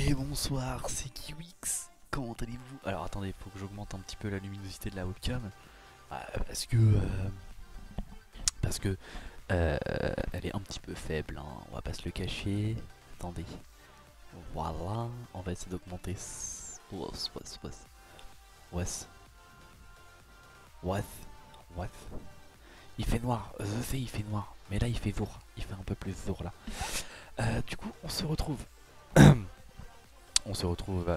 Et bonsoir, c'est Kiwix. Comment allez-vous? Alors attendez, faut que j'augmente un petit peu la luminosité de la webcam. Parce que elle est un petit peu faible, hein. On va pas se le cacher. Attendez. Voilà, on va essayer d'augmenter. Was. Was. Was. Il fait noir, je sais, il fait noir. Mais là, il fait jour. Il fait un peu plus jour là. Du coup, on se retrouve. On se retrouve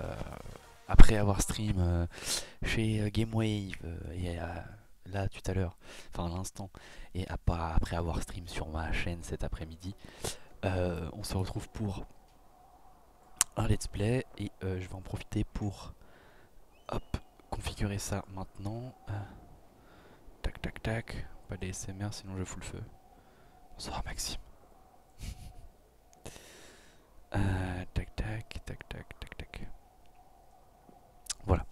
après avoir stream chez Gamewave et là tout à l'heure, enfin à l'instant, et après avoir stream sur ma chaîne cet après-midi. On se retrouve pour un let's play et je vais en profiter pour hop, configurer ça maintenant. Tac tac tac, pas des SMR sinon je fous le feu. Bonsoir Maxime. Tac tac tac tac tac tac. Voilà.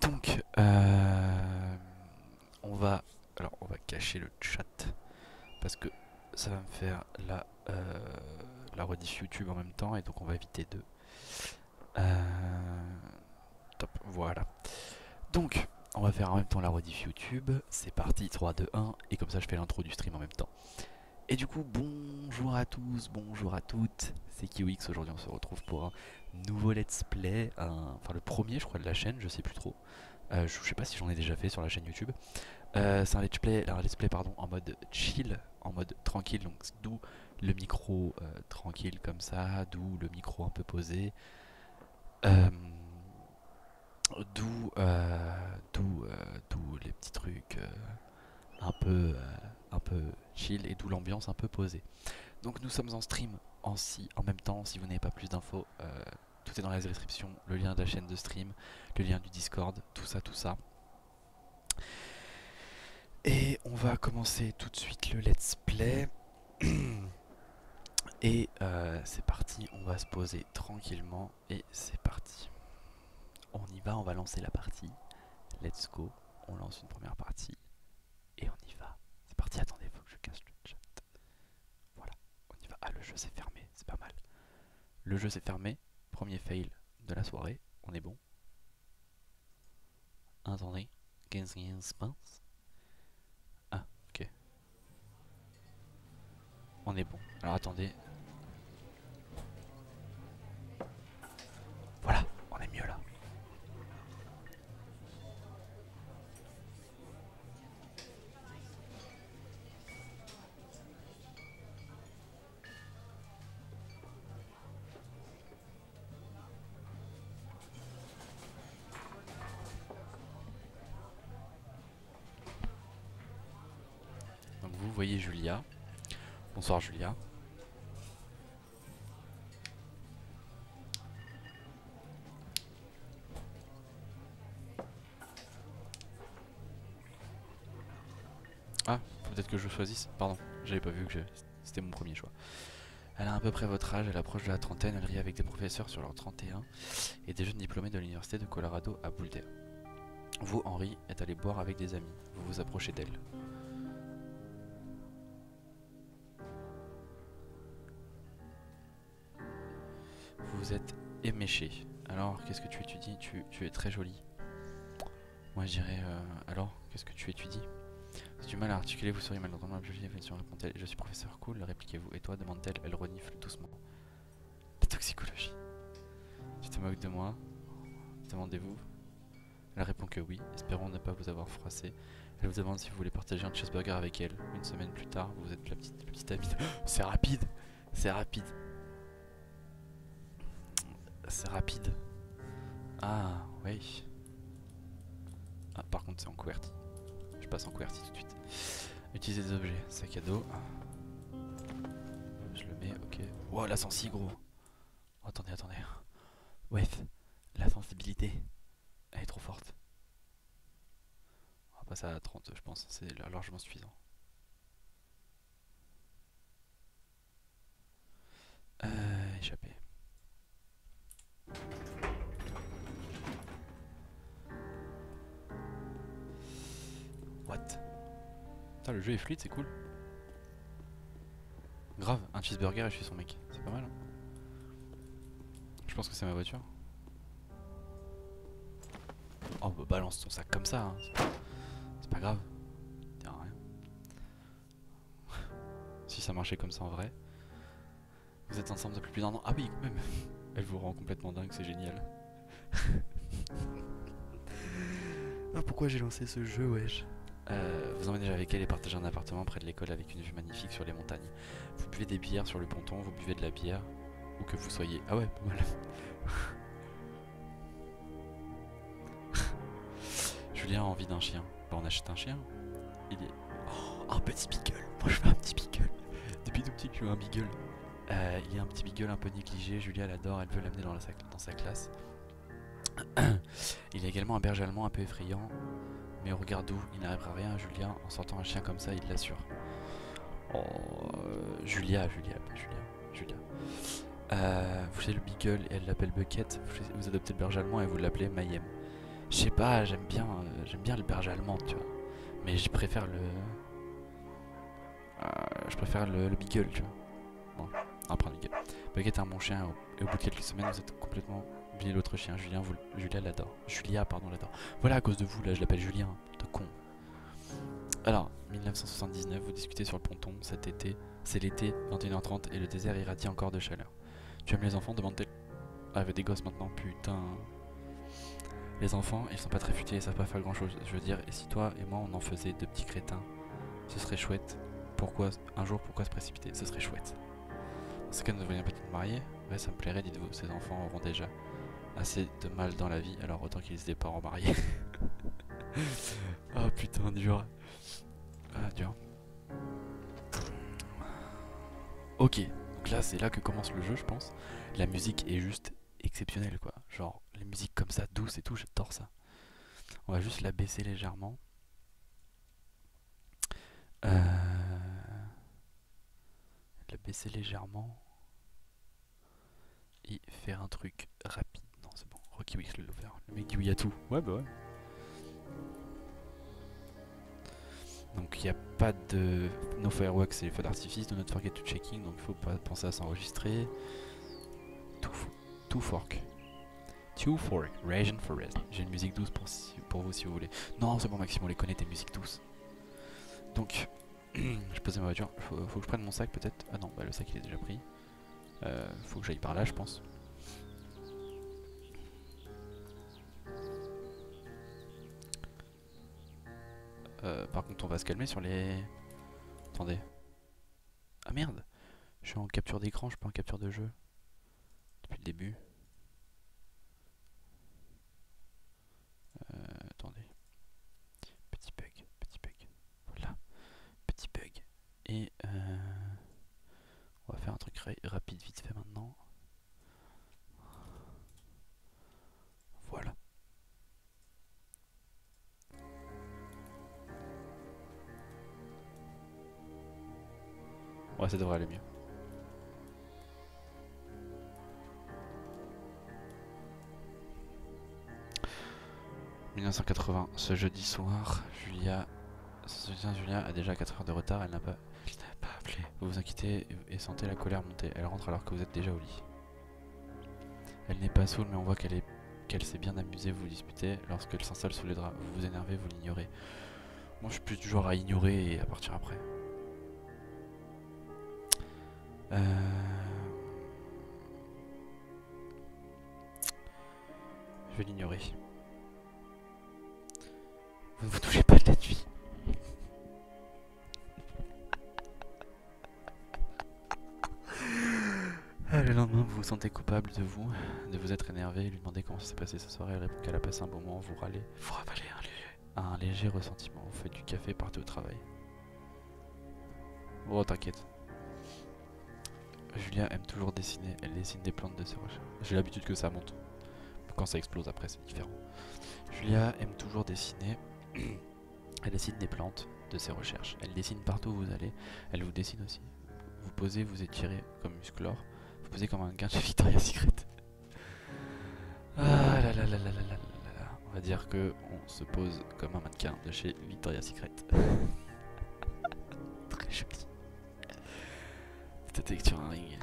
Donc, on va cacher le chat parce que ça va me faire la rediff YouTube en même temps et donc on va éviter de. Top, voilà. Donc, on va faire en même temps la rediff YouTube. C'est parti, 3, 2, 1 et comme ça je fais l'intro du stream en même temps. Et du coup, bonjour à tous, bonjour à toutes. C'est Kiwix. Aujourd'hui, on se retrouve pour un nouveau let's play, enfin le premier, je crois, de la chaîne, je sais plus trop. Je sais pas si j'en ai déjà fait sur la chaîne YouTube. C'est un let's play pardon, en mode chill, en mode tranquille, donc d'où le micro tranquille comme ça, d'où le micro un peu posé, euh, d'où les petits trucs un peu chill et d'où l'ambiance un peu posée. Donc nous sommes en stream en même temps. Si vous n'avez pas plus d'infos, tout est dans la description, le lien de la chaîne de stream, le lien du Discord, tout ça, tout ça. Et on va commencer tout de suite le let's play. Et c'est parti, on va se poser tranquillement et c'est parti. On y va, on va lancer la partie. Let's go, on lance une première partie et on y va. C'est parti, attendez, faut que je casse le chat. Voilà, on y va. Ah, le jeu s'est fermé, c'est pas mal. Le jeu s'est fermé, premier fail de la soirée, on est bon. Attendez, qu'est-ce qui se passe? Ah, ok. On est bon. Alors attendez. Voilà, on est mieux là. Donc vous voyez Julia. Bonsoir Julia. Ah, faut peut-être que je choisisse. Pardon, j'avais pas vu que c'était mon premier choix. Elle a à peu près votre âge, elle approche de la trentaine, elle rit avec des professeurs sur leur 31 et des jeunes diplômés de l'université de Colorado à Boulder. Vous, Henri, êtes allé boire avec des amis. Vous vous approchez d'elle. Vous êtes éméché. Alors, qu'est-ce que tu étudies? Tu es très jolie. Moi, je dirais... alors, qu'est-ce que tu étudies? C'est du mal à articuler, vous seriez mal entendant la biologie, répond-elle. Je suis professeur cool, répliquez-vous. Et toi, demande-t-elle, elle renifle doucement. La toxicologie. Tu te moques de moi? Demandez-vous. Elle répond que oui, espérons ne pas vous avoir froissé. Elle vous demande si vous voulez partager un cheeseburger avec elle. Une semaine plus tard, vous êtes la petite amie. C'est rapide! C'est rapide! C'est rapide! Ah, oui. Ah, par contre, c'est en QWERTY. Je passe en QWERTY tout de suite. Utiliser des objets, sac à dos. Je le mets, ok. Wow, la sensi, gros! Oh, attendez, attendez. Ouais, la sensibilité, elle est trop forte. On va passer à 30, je pense. C'est largement suffisant. Échappé. What? Putain, le jeu est fluide, c'est cool. Grave, un cheeseburger et je suis son mec. C'est pas mal, hein. pense que c'est ma voiture. Oh bah balance ton sac comme ça, hein. C'est pas grave. Tiens, rien. Si ça marchait comme ça en vrai. Vous êtes ensemble depuis plus d'1 an. Ah oui, quand même. Elle vous rend complètement dingue, c'est génial. Ah, pourquoi j'ai lancé ce jeu, wesh. Vous emmenez avec elle et partagez un appartement près de l'école avec une vue magnifique sur les montagnes. Vous buvez des bières sur le ponton, vous buvez de la bière. Où que vous soyez. Ah ouais, pas mal. Julien a envie d'un chien. Bah on achète un chien. Il est... Oh, un petit beagle. Moi je veux un petit beagle. Depuis tout petit je veux un beagle. Il y a un petit beagle un peu négligé. Julia l'adore, elle veut l'amener dans sa classe. Il y a également un berger allemand un peu effrayant. Mais au regard d'où il n'arrivera rien à Julien en sortant un chien comme ça, il l'assure. Oh, Julia. Vous savez le beagle et elle l'appelle Bucket. Vous adoptez le berger allemand et vous l'appelez Mayhem. Je sais pas, j'aime bien le berger allemand, tu vois. Mais je préfère le beagle, tu vois. Bon, on va prendre le beagle. Bucket est un bon chien et au bout de quelques semaines, vous êtes complètement oublié l'autre chien. Julia l'adore. Julia, pardon, l'adore. Voilà, à cause de vous, là, je l'appelle Julien. De con. Alors, 1979, vous discutez sur le ponton. Cet été, c'est l'été, 21h30, et le désert irradie encore de chaleur. Tu aimes les enfants? Demande-t-elle. Ah, avec des gosses maintenant, putain. Les enfants, ils sont pas très futés, ils savent pas faire grand chose. Je veux dire, et si toi et moi on en faisait deux petits crétins, ce serait chouette. Pourquoi se précipiter? Ce serait chouette. Dans ce cas, nous devrions peut-être nous marier. Ouais, ça me plairait, dites-vous. Ces enfants auront déjà assez de mal dans la vie, alors autant qu'ils aient des parents mariés. Oh putain, dur. Ah, dur. Ok, donc là, c'est là que commence le jeu, je pense. La musique est juste exceptionnelle, quoi. Genre, les musiques comme ça, douces et tout, j'adore ça. On va juste la baisser légèrement. La baisser légèrement. Et faire un truc rapide. Non, c'est bon. Rocky Wix le faire. Le mec dit oui à tout. Ouais, bah ouais. Donc il n'y a pas de... No fireworks, c'est les feux d'artifice. Do not forget to checking. Donc il faut pas penser à s'enregistrer. Two fork. Two fork. Raging Forest. J'ai une musique douce pour vous si vous voulez. Non, c'est bon Maxime, on les connaît tes musiques douces. Donc, je posais ma voiture. Faut que je prenne mon sac peut-être. Ah non, bah le sac il est déjà pris. Faut que j'aille par là, je pense. Par contre, on va se calmer sur les... Attendez. Ah merde! Je suis en capture d'écran, je suis pas en capture de jeu. Depuis le début. Attendez. Petit bug. Voilà. Petit bug. Et on va faire un truc rapide vite fait maintenant. Voilà. Ouais, ça devrait aller mieux. « 1980, ce jeudi soir, Julia a déjà 4 heures de retard, elle n'a pas appelé. Vous vous inquiétez et sentez la colère monter. Elle rentre alors que vous êtes déjà au lit. Elle n'est pas saoule, mais on voit qu'elle s'est bien amusée, vous vous disputez. Lorsqu'elle s'installe sous les draps, vous vous énervez, vous l'ignorez. Moi je suis plus du genre à ignorer et à partir après. Je vais l'ignorer. Vous ne vous touchez pas de la nuit. Le lendemain, vous vous sentez coupable de vous être énervé, lui demandez comment ça s'est passé ce soir, elle répond qu'elle a passé un bon moment, vous râlez. Vous ravalez un léger ressentiment, vous faites du café, partez au travail. Oh, t'inquiète. Julia aime toujours dessiner, elle dessine des plantes de ses recherches. J'ai l'habitude que ça monte. Quand ça explose après, c'est différent. Julia aime toujours dessiner. Elle dessine des plantes de ses recherches. Elle dessine partout où vous allez. Elle vous dessine aussi. Vous posez, vous étirez comme Musclor. Vous posez comme un gars de chez Victoria's Secret. Ah là là là là là là là. On va dire que on se pose comme un mannequin de chez Victoria's Secret. Très joli. Peut-être sur un ring.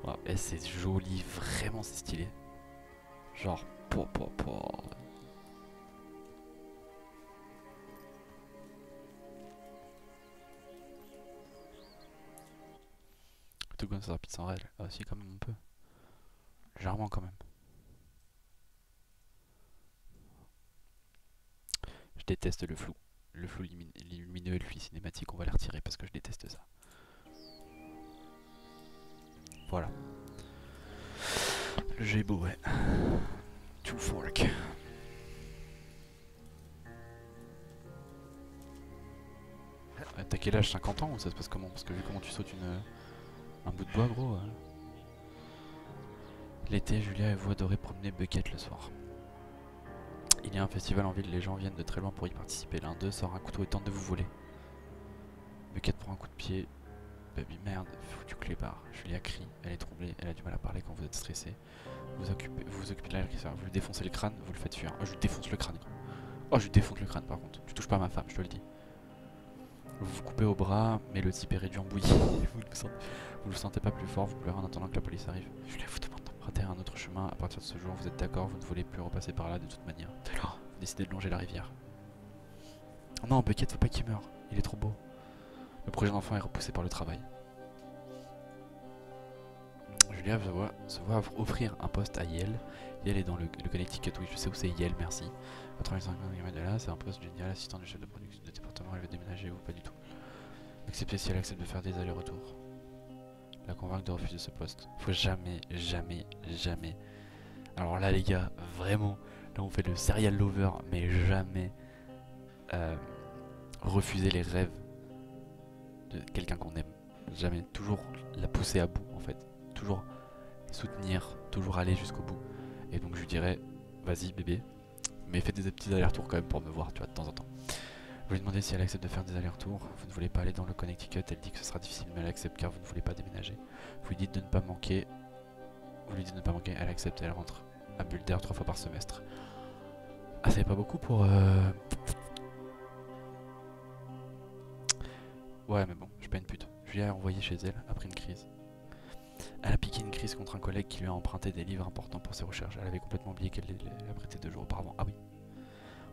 Wow, et c'est joli, vraiment c'est stylé. Genre, Tout comme ça rapide sans réel. Ah si quand même un peu. Légèrement quand même. Je déteste le flou. Le flou lumineux et le flou cinématique, on va les retirer parce que je déteste ça. Voilà. Le jeu est beau, ouais. Two fork. T'as quel âge, 50 ans ou ça se passe comment? Parce que vu comment tu sautes un bout de bois, gros. L'été, Julia et vous adorez promener Bucket le soir. Il y a un festival en ville, les gens viennent de très loin pour y participer. L'un d'eux sort un couteau et tente de vous voler. Bucket prend un coup de pied. Baby, merde, foutu clébard. Julia crie, elle est troublée, elle a du mal à parler quand vous êtes stressé. Vous vous occupez de l'agresseur, vous lui défoncez le crâne, vous le faites fuir. Oh, je lui défonce le crâne. Oh, je lui défonce le crâne par contre. Tu touches pas à ma femme, je te le dis. Vous vous coupez au bras, mais le type est réduit en bouillie. Vous le sentez pas plus fort, vous pleurez en attendant que la police arrive. Julia vous demande d'emprunter un autre chemin. À partir de ce jour, vous êtes d'accord, vous ne voulez plus repasser par là de toute manière. Dès lors, vous décidez de longer la rivière. Oh non, Bucket, faut pas qu'il meure. Il est trop beau. Le projet d'enfant est repoussé par le travail. Julia se voit offrir un poste à Yale. Yale est dans le Connecticut, oui, je sais où c'est Yale, merci. À 35 km de là, c'est un poste génial, assistant du chef de production de département, elle veut déménager ou pas du tout. Excepté si elle accepte de faire des allers-retours. La convaincre de refuser ce poste. Faut jamais, jamais, jamais. Alors là, les gars, vraiment, là on fait le serial lover, mais jamais refuser les rêves de quelqu'un qu'on aime. Jamais. Toujours la pousser à bout, en fait. Toujours soutenir, toujours aller jusqu'au bout. Et donc je lui dirais, vas-y bébé, mais fais des petits allers-retours quand même pour me voir, tu vois, de temps en temps. Vous lui demandez si elle accepte de faire des allers-retours. Vous ne voulez pas aller dans le Connecticut, elle dit que ce sera difficile, mais elle accepte car vous ne voulez pas déménager. Vous lui dites de ne pas manquer. Vous lui dites de ne pas manquer, elle accepte, elle rentre à Boulder 3 fois par semestre. Ah, c'est pas beaucoup pour... Ouais, mais bon, je suis pas une pute. Julia est envoyée chez elle après une crise. Elle a piqué une crise contre un collègue qui lui a emprunté des livres importants pour ses recherches. Elle avait complètement oublié qu'elle les a prêtés 2 jours auparavant. Ah oui.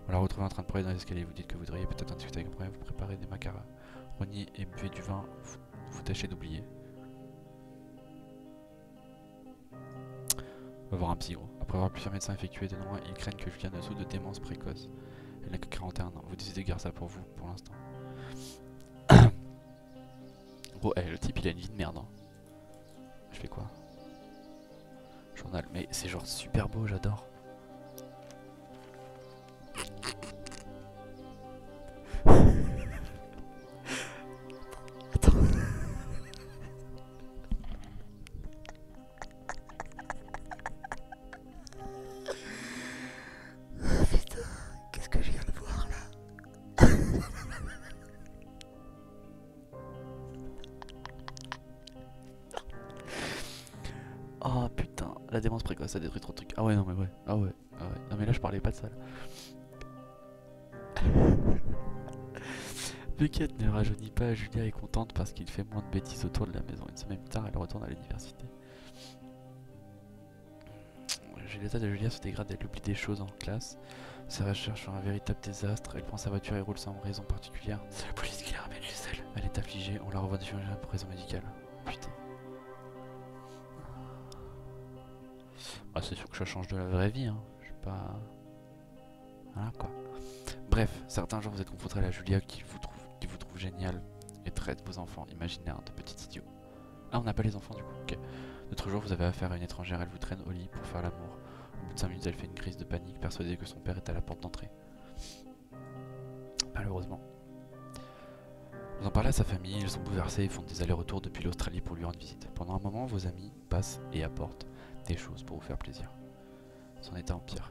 On l'a retrouvée en train de pleurer dans l'escalier. Vous dites que vous voudriez peut-être en discuter avec un vous préparez des macaronis et buvez du vin. Vous tâchez d'oublier. On va voir un psy gros. Après avoir plusieurs médecins effectués des noms, ils craignent que Julia ne souffre de démence précoce. Elle n'a que 41 ans. Vous décidez de garder ça pour vous, pour l'instant. Gros, le type il a une vie de merde. Hein. Je fais quoi? Journal. Mais c'est genre super beau, j'adore. Attends. Putain, qu'est-ce que je viens de voir là? Oh putain, la démence précoce, ça détruit trop de trucs. Ah ouais, non mais ouais. Ah ouais, ah ouais. Non mais là je parlais pas de ça là. Bucket ne rajeunit pas, Julia est contente parce qu'il fait moins de bêtises autour de la maison. Une semaine plus tard, elle retourne à l'université. L'état de Julia se dégrade, elle oublie des choses en classe. Ses recherches sont un véritable désastre. Elle prend sa voiture et roule sans raison particulière. C'est la police qui la ramène chez elle. Elle est affligée, on la revoit définitivement pour raison médicale. Putain. Ah, c'est sûr que ça change de la vraie vie, hein. Je suis pas... Voilà quoi. Bref, certains jours vous êtes confrontés à la Julia qui vous trouve génial et traite vos enfants imaginaires de petits idiots. Ah, on n'a pas les enfants du coup, ok. L'autre jour, vous avez affaire à une étrangère, elle vous traîne au lit pour faire l'amour. Au bout de 5 minutes, elle fait une crise de panique, persuadée que son père est à la porte d'entrée. Malheureusement. Vous en parlez à sa famille, ils sont bouleversés et font des allers-retours depuis l'Australie pour lui rendre visite. Pendant un moment, vos amis passent et apportent des choses pour vous faire plaisir. Son état empire.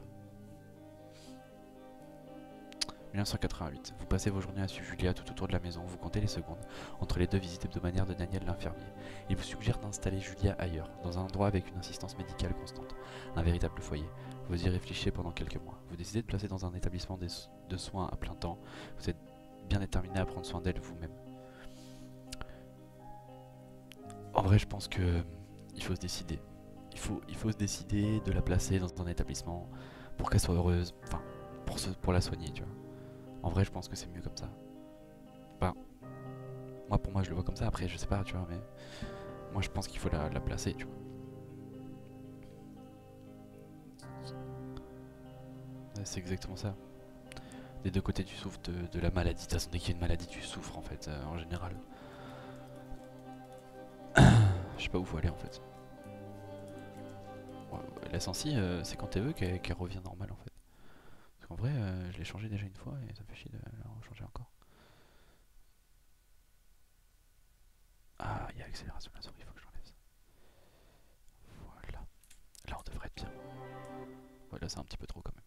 1988. Vous passez vos journées à suivre Julia tout autour de la maison, vous comptez les secondes entre les 2 visites hebdomadaires de Daniel l'infirmier. Il vous suggère d'installer Julia ailleurs, dans un endroit avec une assistance médicale constante, un véritable foyer. Vous y réfléchissez pendant quelques mois. Vous décidez de placer dans un établissement de soins à plein temps. Vous êtes bien déterminé à prendre soin d'elle vous-même. En vrai, je pense que il faut se décider. Il faut se décider de la placer dans un établissement pour qu'elle soit heureuse, enfin, pour la soigner, tu vois. En vrai, je pense que c'est mieux comme ça. Enfin, moi, pour moi, je le vois comme ça. Après, je sais pas, tu vois, mais moi, je pense qu'il faut la placer, tu vois. C'est exactement ça. Des deux côtés, tu souffres de la maladie. De toute façon, dès qu'il y a une maladie, tu souffres, en fait, en général. Je sais pas où faut aller, en fait. Ouais, la sensi, c'est quand t'es veux qu'elle revient normale, en fait. Parce qu'en vrai, je l'ai changé déjà une fois et ça me fait chier de la rechanger encore. Ah, il y a accélération de la souris, il faut que je l'enlève ça. Voilà. Là, on devrait être bien. Voilà, c'est un petit peu trop quand même.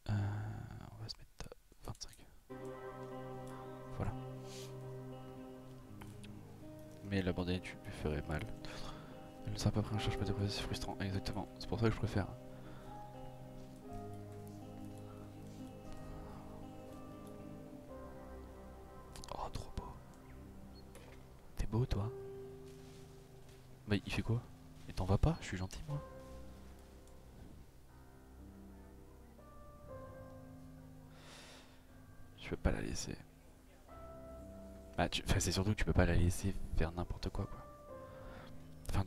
On va se mettre à 25. Voilà. Mais l'abandonner, tu lui ferais mal. Elle ne sera pas pris en charge, pas de c'est frustrant. Exactement. C'est pour ça que je préfère. Oh, trop beau. T'es beau, toi? Bah, il fait quoi? Et t'en vas pas? Je suis gentil, moi. Je peux pas la laisser. Bah, c'est surtout que tu peux pas la laisser faire n'importe quoi, quoi. Enfin,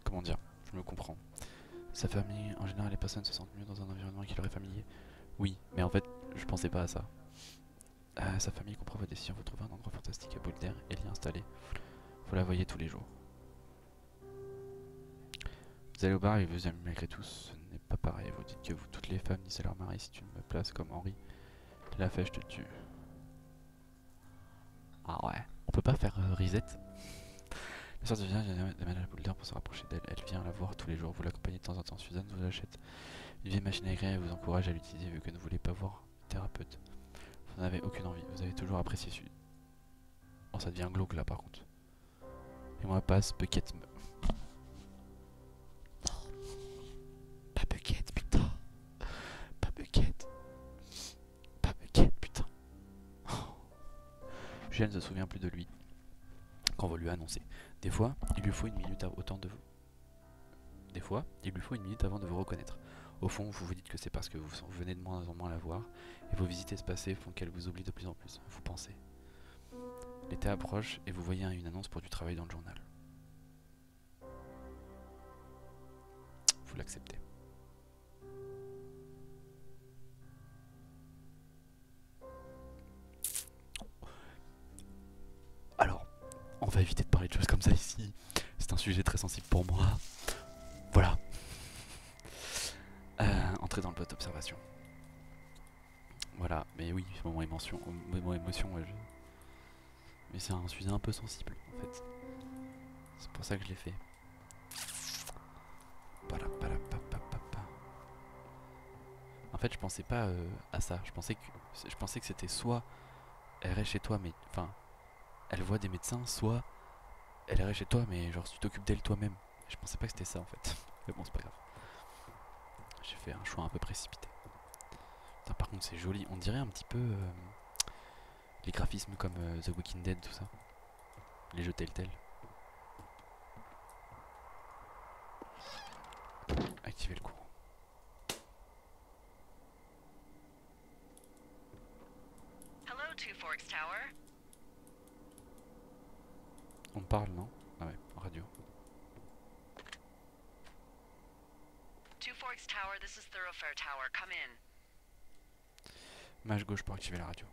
comment dire? Je me comprends. Sa famille, en général, les personnes se sentent mieux dans un environnement qui leur est familier. Oui, mais en fait, je pensais pas à ça. Sa famille comprend votre décision, vous trouvez un endroit fantastique à boule d'air et l'y installer. Vous la voyez tous les jours. Vous allez au bar et vous aimez malgré tout, ce n'est pas pareil. Vous dites que vous, toutes les femmes disent à leur mari, si tu me places comme Henri, la fait, je te tue. Ah ouais, on peut pas faire reset. La sorte vient d'amener la boule d'air pour se rapprocher d'elle. Elle vient la voir tous les jours, vous l'accompagnez de temps en temps. Suzanne vous achète une vieille machine à écrire et vous encourage à l'utiliser vu que vous ne voulez pas voir thérapeute. Vous n'avez aucune envie, vous avez toujours apprécié celui. Oh, ça devient glauque là par contre. Et moi passe Bucket. Pas Bucket, putain. Pas Bucket. Pas Bucket, putain. Julien ne se souvient plus de lui quand vous lui annoncez. Des fois, il lui faut une minute autant de vous. Des fois, il lui faut une minute avant de vous reconnaître. Au fond, vous vous dites que c'est parce que vous venez de moins en moins la voir, et vos visites espacées font qu'elle vous oublie de plus en plus. Vous pensez. L'été approche et vous voyez une annonce pour du travail dans le journal. Vous l'acceptez. Alors, on va éviter de parler de choses comme ça ici. C'est un sujet très sensible pour moi. Voilà. Entrer dans le poste d'observation. Voilà, mais oui, moment émotion, ouais, mais c'est un sujet un peu sensible en fait. C'est pour ça que je l'ai fait. En fait, je pensais pas à ça. Je pensais que c'était soit elle reste chez toi, mais enfin, elle voit des médecins, soit elle reste chez toi, mais genre tu t'occupes d'elle toi-même. Je pensais pas que c'était ça en fait. Mais bon, c'est pas grave. J'ai fait un choix un peu précipité. Putain, par contre, c'est joli. On dirait un petit peu les graphismes comme The Walking Dead, tout ça. Les jeux Telltale. Activer le courant. Hello, Two Forks Tower. On parle, non? Ah ouais, en radio. Two Forks Tower, this is Thoroughfare Tower. Come in. Mage gauche pour activer la radio.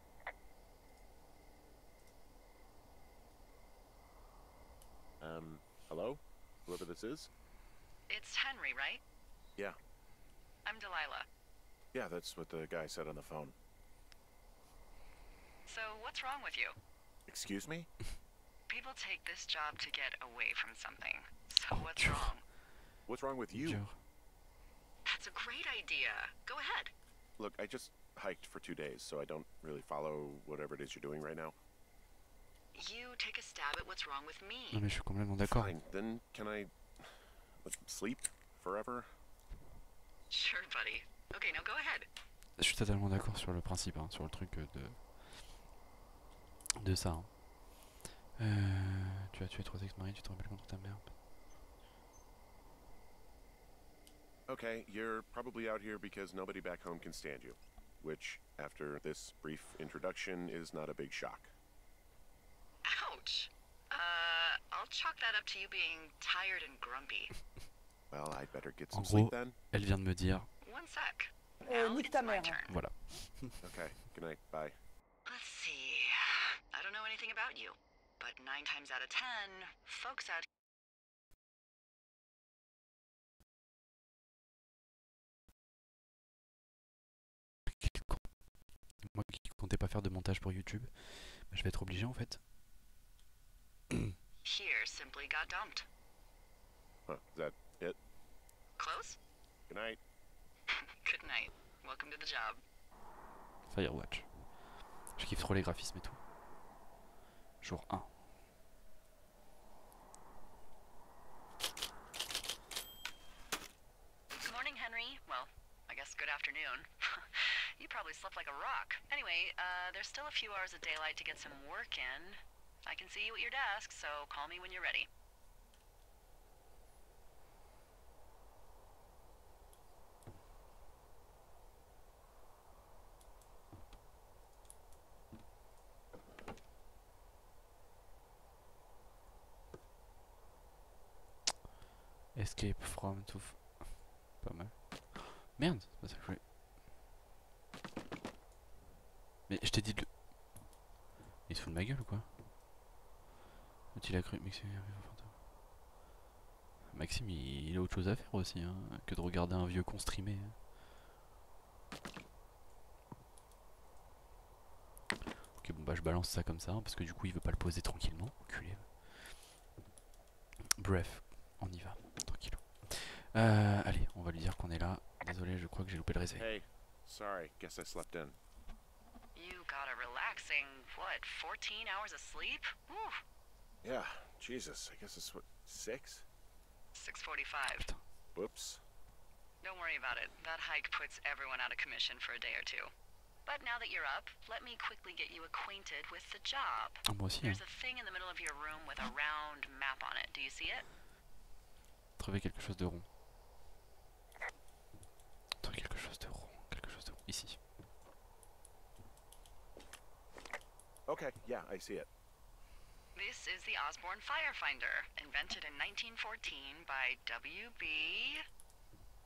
Hello? Whoever this is? It's Henry, right? Yeah. I'm Delilah. Yeah, that's what the guy said on the phone. So, what's wrong with you? Excuse me? People take this job to get away from something. So, Oh, what's dur. wrong? What's wrong with you? Dur. That's a great idea. Go ahead. Look, I just hiked for 2 days, so I don't really follow whatever it is you're doing right now. You take a stab at what's wrong with Non me. mais je suis complètement d'accord. Fine, then can I sleep forever? Sure, buddy. Okay, now go ahead. Je suis totalement d'accord sur le principe, hein, sur le truc de ça. Hein. Tu as tué 3 ex-maris, tu te rebelles contre ta mère. Okay, you're probably out here because nobody back home can stand you. Which, after this brief introduction, is not a big shock. Ouch. I'll chalk that up to you being tired and grumpy. Well, I'd better get En some sleep gros, then. elle vient de me dire, One sec. Now Nique it's ta my mère. turn. voilà. Okay, good night, bye. Let's see. I don't know anything about you, but 9 times out of 10, folks out Moi qui comptais pas faire de montage pour YouTube, bah, je vais être obligé en fait. here simply got dumped. Huh, is that it? Close? Good night. Good night. Welcome to the job. Firewatch. Je kiffe trop les graphismes et tout. Jour 1. Good morning, Henry. Well, I guess good afternoon. You probably slept like a rock. Anyway, there's still a few hours of daylight to get some work in. I can see you at your desk, so call me when you're ready. Escape from to... Pas mal. Merde, c'est pas ça que je voulais. Mais je t'ai dit de le... Il se fout de ma gueule ou quoi? A-t-il a cru Maxime Maxime, il a autre chose à faire aussi, hein, que de regarder un vieux con streamer. Ok, bon bah je balance ça comme ça, hein, parce que du coup il veut pas le poser tranquillement, enculé. Bref, on y va, tranquille. Allez, on va lui dire qu'on est là. Désolé, je crois que j'ai loupé le réveil. Hey, sorry, guess I slept in. You got a relaxing, what, 14 hours of sleep? Whew. Yeah, Jesus, I guess it's what, 6? 6:45. Whoops. Don't worry about it. That hike puts everyone out of commission for a day or two. But now that you're up, let me quickly get you acquainted with the job. Ah, moi aussi, hein. There's a thing in the middle of your room with a round map on it. Do you see it? Trouver quelque chose de rond. Trouver quelque chose de rond, ici. Okay, yeah, I see it. This is the Osborne Firefinder, invented in 1914 by W.B.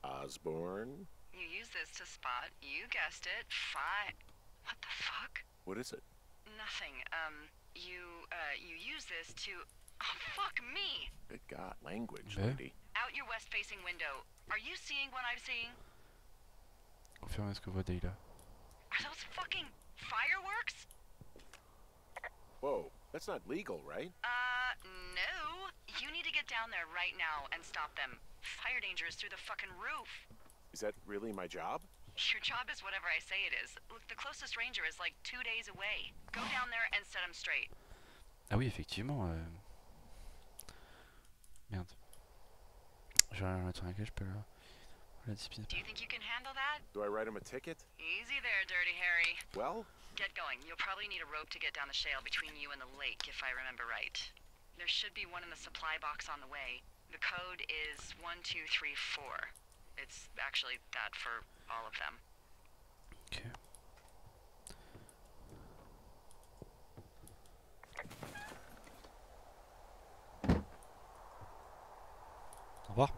Osborne? You use this to spot, you guessed it, What the fuck? What is it? Nothing. You use this to... Oh, fuck me! Good God, language, Yeah. lady. Out your west-facing window. Are you seeing what I'm seeing? Confirmez ce que voit Dayla. Are those fucking fireworks? Whoa, that's not legal, right? No. You need to get down there right now and stop them. Fire danger is through the fucking roof. Is that really my job? Your job is whatever I say it is. Look, the closest ranger is like 2 days away. Go down there and set him straight. Ah oui, effectivement. Merde. J'ai un truc avec je peux là. La discipline. Do you think you can handle that? Do I write him a ticket? Easy there, Dirty Harry. Well, Get going. You'll probably need a rope to get down the shale between you and the lake, if I remember right. There should be one in the supply box on the way. The code is 1234. It's actually that for all of them. Ok. Au revoir.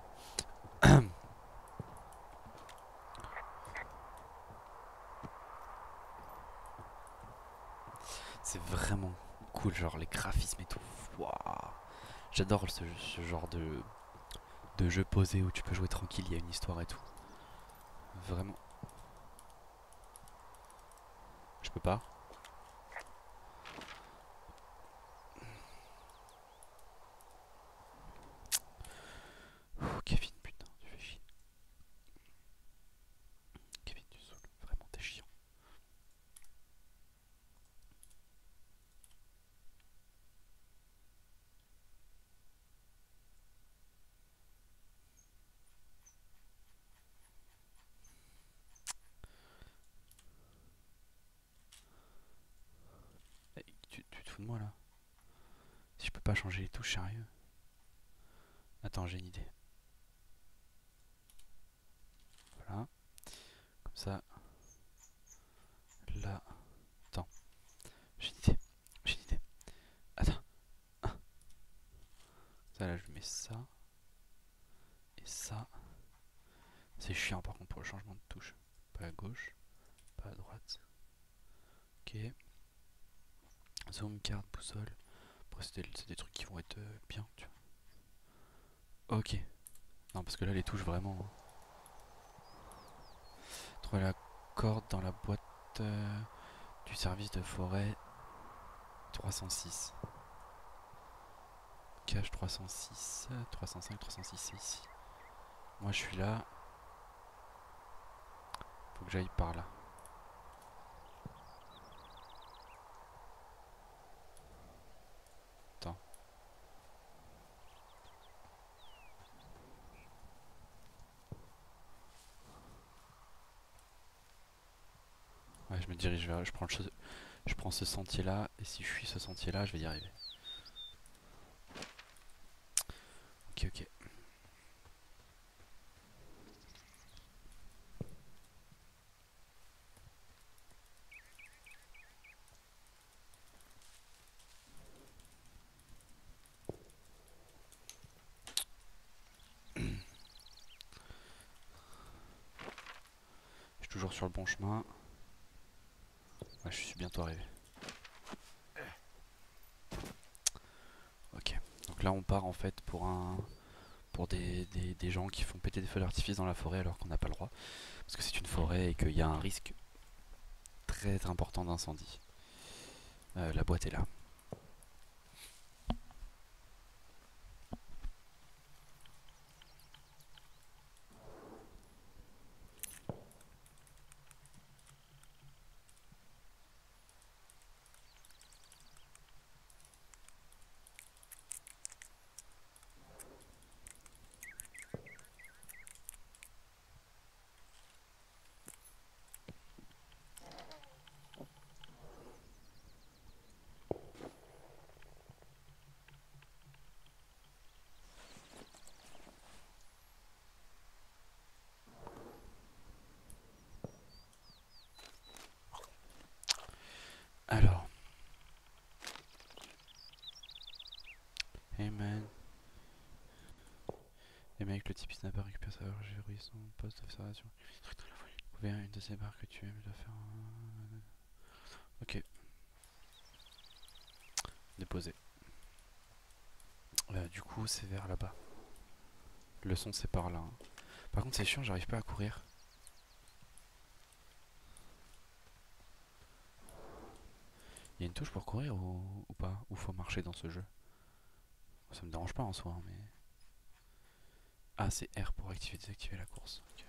C'est vraiment cool, genre les graphismes et tout. Waouh. J'adore ce genre de jeu posé où tu peux jouer tranquille, il y a une histoire et tout. Vraiment. Je peux pas. Ouh, Kevin, putain, tu fais chier. Kevin, tu saoules. Vraiment, t'es chiant. Eh, tu te fous de moi là? Si je peux pas changer les touches, sérieux? Attends, j'ai une idée. Voilà. Comme ça. Là. Attends. J'ai une idée. J'ai une idée. Attends. Ah. Ça là je mets ça. Et ça. C'est chiant par contre pour le changement de touche. Pas à gauche. Pas à droite. Ok. Zoom, carte, boussole. Après c'est des trucs qui vont être bien, tu vois. Ok. Non parce que là les touches vraiment. Hein. Trouver la corde dans la boîte du service de forêt 306. Cache 306, 305, 306 c'est ici. Moi je suis là. Faut que j'aille par là. Attends. Ouais, je me dirige vers là. Je prends ce sentier là. Et si je suis ce sentier là, je vais y arriver. Ok, ok. Je suis toujours sur le bon chemin. Ouais, je suis bientôt arrivé. Ok. Donc là on part en fait pour des gens qui font péter des feux d'artifice dans la forêt alors qu'on n'a pas le droit. Parce que c'est une forêt et qu'il y a un risque très important d'incendie. La boîte est là. Alors. Hey man. Les mecs, le type n'a pas récupéré sa barre, j'ai verrouillé son poste d'observation. Ouvert une de ces barres que tu aimes, doit faire un... Ok. Déposé. Du coup, c'est vers là-bas. Le son, c'est par là. Hein. Par contre, c'est chiant, j'arrive pas à courir. Il y a une touche pour courir ou pas? Ou faut marcher dans ce jeu? Ça me dérange pas en soi, mais... Ah, c'est R pour activer et désactiver la course. Okay.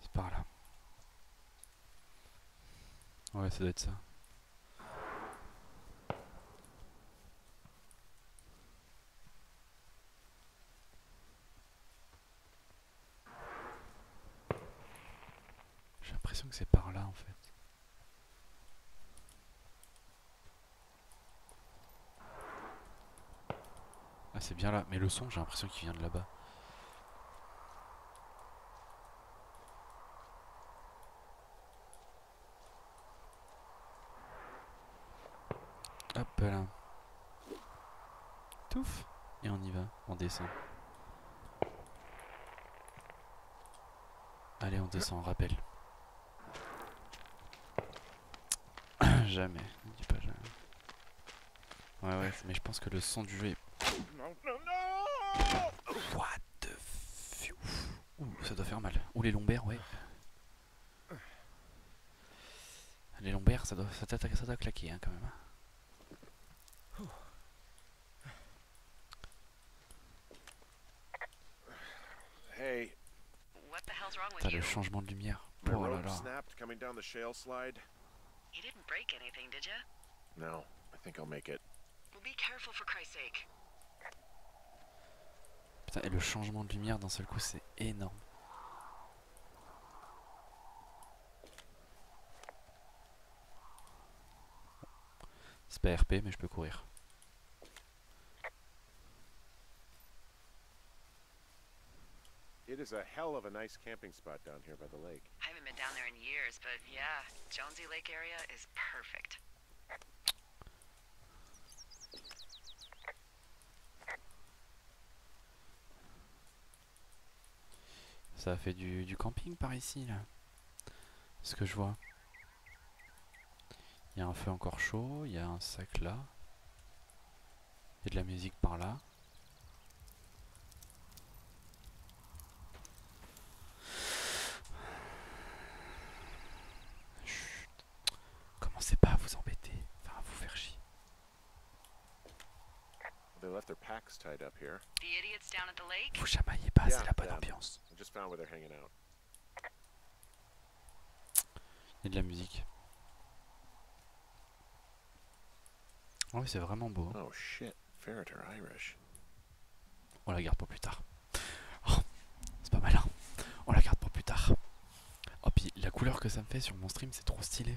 C'est par là. Ouais, ça doit être ça. J'ai l'impression que c'est par là en fait. Ah, c'est bien là. Mais le son, j'ai l'impression qu'il vient de là-bas. Hop là. Touf. Et on y va. On descend. Allez, on descend, on rappelle. Jamais. Ne dis pas jamais. Ouais, mais je pense que le son du jeu est... What the f... Ouh, ça doit faire mal. Ouh, les lombaires, ouais. Les lombaires, ça doit claquer, hein, quand même. Hey. What the hell's wrong with T'as you? le changement de lumière. My Oh là rope là. snapped coming down the shale slide. You didn't break anything, did you? No, I think I'll make it. Well, be careful for Christ's sake. Putain, et le changement de lumière d'un seul coup, c'est énorme. C'est pas RP, mais je peux courir. It is a hell of a nice camping spot down here by the lake. I haven't been down there in years, but yeah, Jonesy Lake area is perfect. Ça a fait du camping par ici, là. Ce que je vois. Il y a un feu encore chaud, il y a un sac là. Il y a de la musique par là. Chut. Commencez pas à vous embêter, enfin à vous faire chier. They left their packs tied up here. The idiots down at the lake? Vous chamaillez pas, Yeah, c'est la bonne them. ambiance. I just found where they're hanging out. Il y a de la musique. Oh oui, c'est vraiment beau. Oh shit, Ferreter Irish. On la garde pour plus tard. Oh, c'est pas mal, hein. On la garde pour plus tard. Oh, puis la couleur que ça me fait sur mon stream, c'est trop stylé.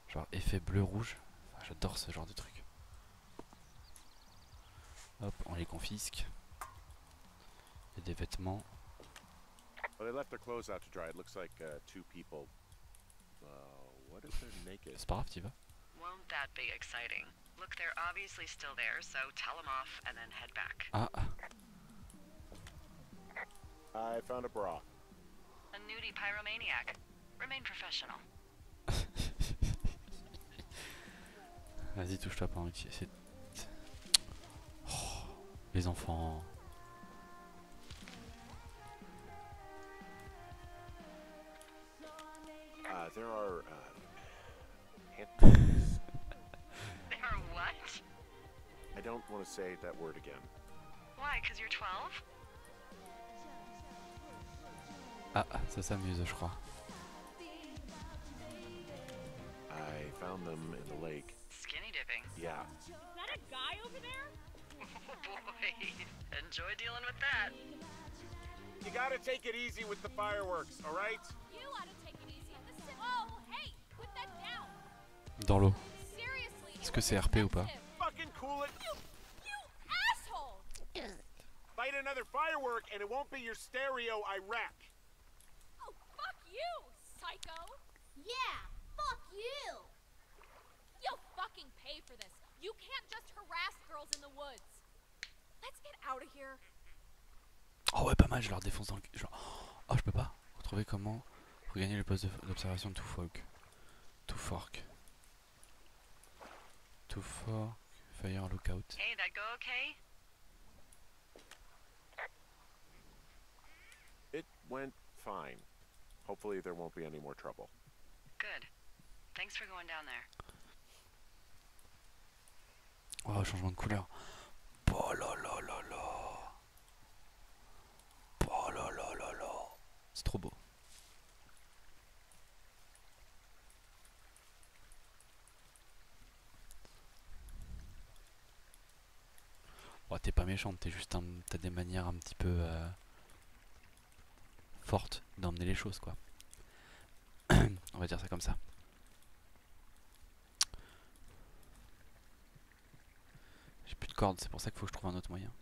Genre effet bleu-rouge. Enfin, j'adore ce genre de truc. Hop, on les confisque. Il y a des vêtements. Well, they left their clothes out to dry. It looks like two people. What if they're naked? C'est pas grave, t'y vas. Won't that be exciting? Look, they're obviously still there, so tell them off and then head back. Ah, I found a bra. A nudie pyromaniac. Remain professional. vas-y, touche-toi pas. Oh, les enfants. There are They are what? I don't want to say that word again. Why, 'cause you're 12? Ah, ça s'amuse, je crois. I found them in the lake. Skinny dipping. Yeah. Is that a guy over there? Oh boy. Enjoy dealing with that. You gotta take it easy with the fireworks, all right? You ought to take it easy. Listen. Oh, hey, put that down. Dans l'eau. Seriously. Est-ce que c'est RP ou pas? Fucking cool it. You asshole. Light another firework and it won't be your stereo I wreck. Oh, fuck you, psycho. Yeah, fuck you. You'll fucking pay for this. You can't just harass girls in the woods. Let's get out of here. Oh ouais, pas mal, je leur défonce dans le cul. Genre... Oh, je peux pas. Retrouver comment regagner le poste d'observation de Two Fork. Two Fork. Two Fork. Fire lookout. Hey, that go okay? It went fine. Hopefully there won't be any more trouble. Good. Thanks for going down there. Oh, changement de couleur. Oh là là là là. Oh là là là là. C'est trop beau. Oh, t'es pas méchante, t'es juste t'as des manières un petit peu fortes d'emmener les choses, quoi. On va dire ça comme ça. J'ai plus de cordes, c'est pour ça qu'il faut que je trouve un autre moyen.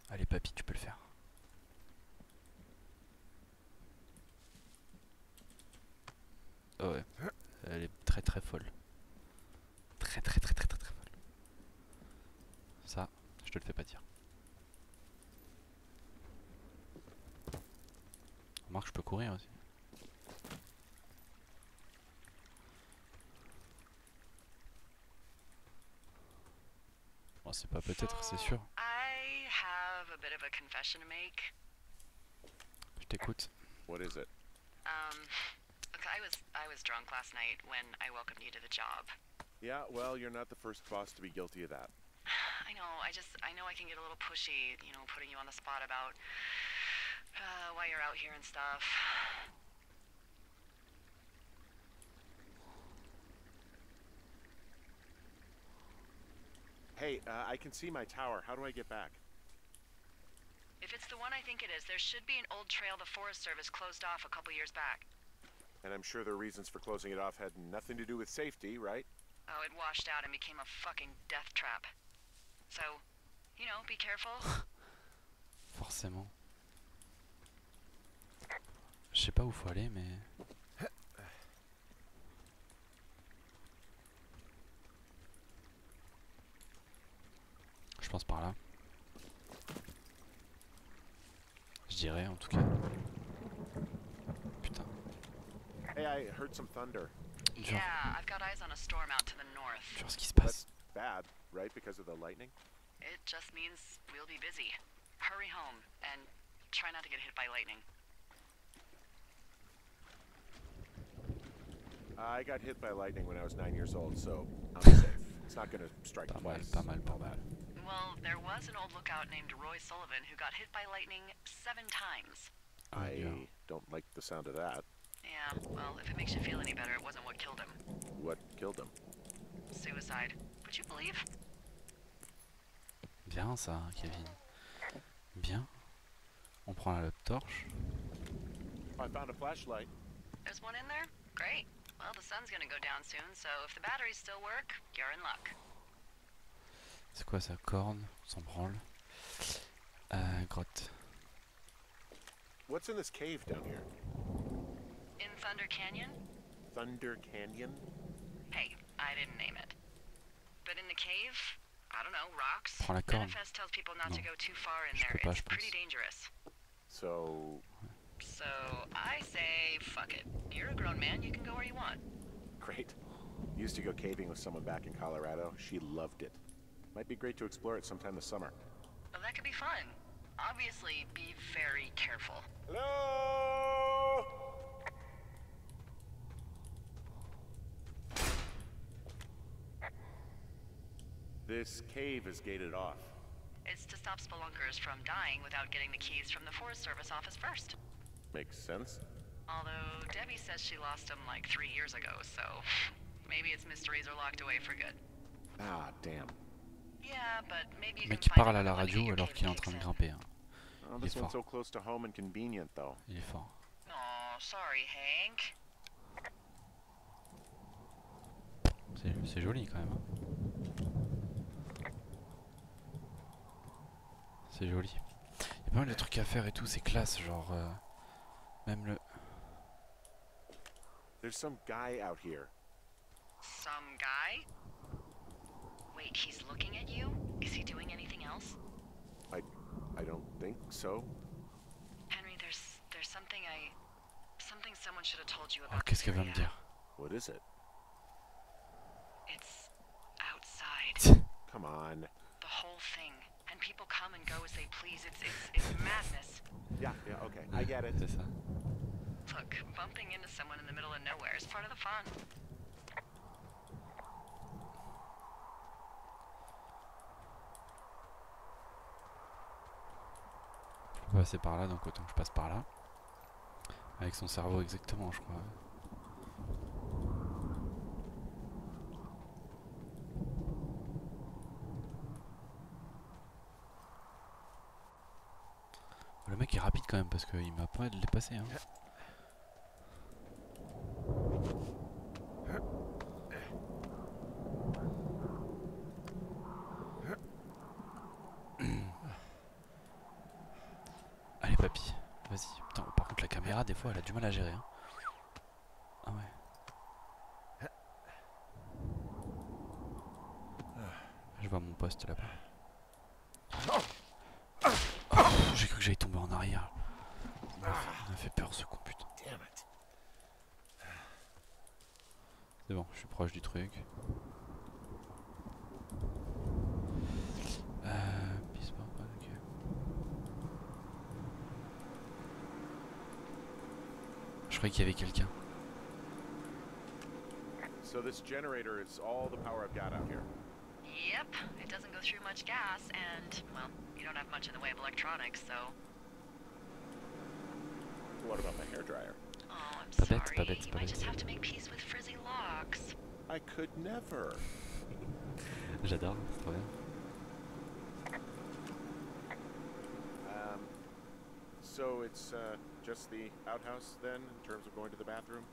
Allez papy, tu peux le faire. Oh ouais, elle est très très folle. Très très très très très très folle. Ça, je te le fais pas dire. Remarque, je peux courir aussi. Bon, c'est pas peut-être, c'est sûr. I have a bit of a confession to make. Je t'écoute. What is it? Look, I was drunk last night when I welcomed you to the job. Yeah, well, you're not the first boss to be guilty of that. I know, I know I can get a little pushy, you know, putting you on the spot about why you're out here and stuff. Hey, I can see my tower. How do I get back? If it's the one I think it is, there should be an old trail the Forest Service closed off a couple years back. And I'm sure the reasons for closing it off had nothing to do with safety, right? Oh, it washed out and became a fucking death trap. So, you know, be careful. Forcément. Je sais pas où faut aller, mais... Je pense par là. Je dirais en tout cas. Putain. Hey, I heard some thunder. Yeah, I've got eyes on a storm out to the north. Genre ce qui se passe. Bad, right? Because of the lightning? It just means we'll be busy. Hurry home and try not to get hit by lightning. I got hit by lightning when I was 9 years old, so I'm safe. It's not gonna strike Pas mal, twice. pas mal, pas mal. Well, there was an old lookout named Roy Sullivan who got hit by lightning 7 times. I don't like the sound of that. Yeah, well, if it makes you feel any better, it wasn't what killed him. What killed him? Suicide. Would you believe? Bien ça, Kevin. Bien. On prend la lampe torche. I found a flashlight. There's one in there? Great. Well, the sun's gonna go down soon, so if the batteries still work, you're in luck. C'est quoi ça? Corne? On s'en branle. Grotte. What's in this cave down here? In Thunder Canyon? Thunder Canyon? Hey, I didn't name it. But in the cave, I don't know, rocks? Prends la corne. Manifest tells people not to Non. go too far in Je there. peux pas, It's je pense. pretty dangerous. So, So, I say, fuck it. You're a grown man, you can go where you want. great. Used to go caving with someone back in Colorado. She loved it. Might be great to explore it sometime this summer. Well, that could be fun. Obviously, be very careful. Hello? This cave is gated off. It's to stop spelunkers from dying without getting the keys from the Forest Service office first. Makes sense. Although Debbie says she lost them like 3 years ago, so maybe its mysteries are locked away for good. Ah, damn. Yeah, but maybe you Mais can qui find parle à a la way to radio get your alors cave qu'il est en kicks train de in. grimper. Hein. Oh, Il this est one's fort. so close to home and convenient, though. Il est fort. Aw, sorry, Hank. C'est joli quand même. C'est joli. Il y a pas mal de trucs à faire et tout, c'est classe, genre même le... There's some guy out here. Some guy? Wait, he's looking at you? Is he doing anything else? I don't think so. Henry, there's something something someone should have told you Oh, about. qu'est-ce this qu'elle va me area. dire? What is it? It's outside. Come on. The whole thing. And people come and go as they please. It's madness. Yeah, okay. I get it. C'est ça. Look, bumping into someone in the middle of nowhere is part of the fun. Je peux passer par là, donc autant que je passe par là. Avec son cerveau exactement, je crois. Le mec est rapide quand même parce qu'il m'a pas mal dépassé. Hein. Allez papy, vas-y. Putain, par contre la caméra des fois elle a du mal à gérer. Hein. Ah ouais. Je vois mon poste là-bas. Oh, j'ai cru que j'allais tomber en arrière. Il m'a fait peur ce con, putain. Damn it. C'est bon, je suis proche du truc. Pissport, ok. Je croyais qu'il y avait quelqu'un. So this generator is all the power I've got out here. Yep, it doesn't go through much gas, and, well, you don't have much in the way of electronics, so... What about my hairdryer? Oh, I'm Pas sorry. bête, pas bête, You pas might bête. just have to make peace with frizzy locks. I could never. J'adore, c'est trop bien. So it's just the outhouse then, in terms of going to the bathroom?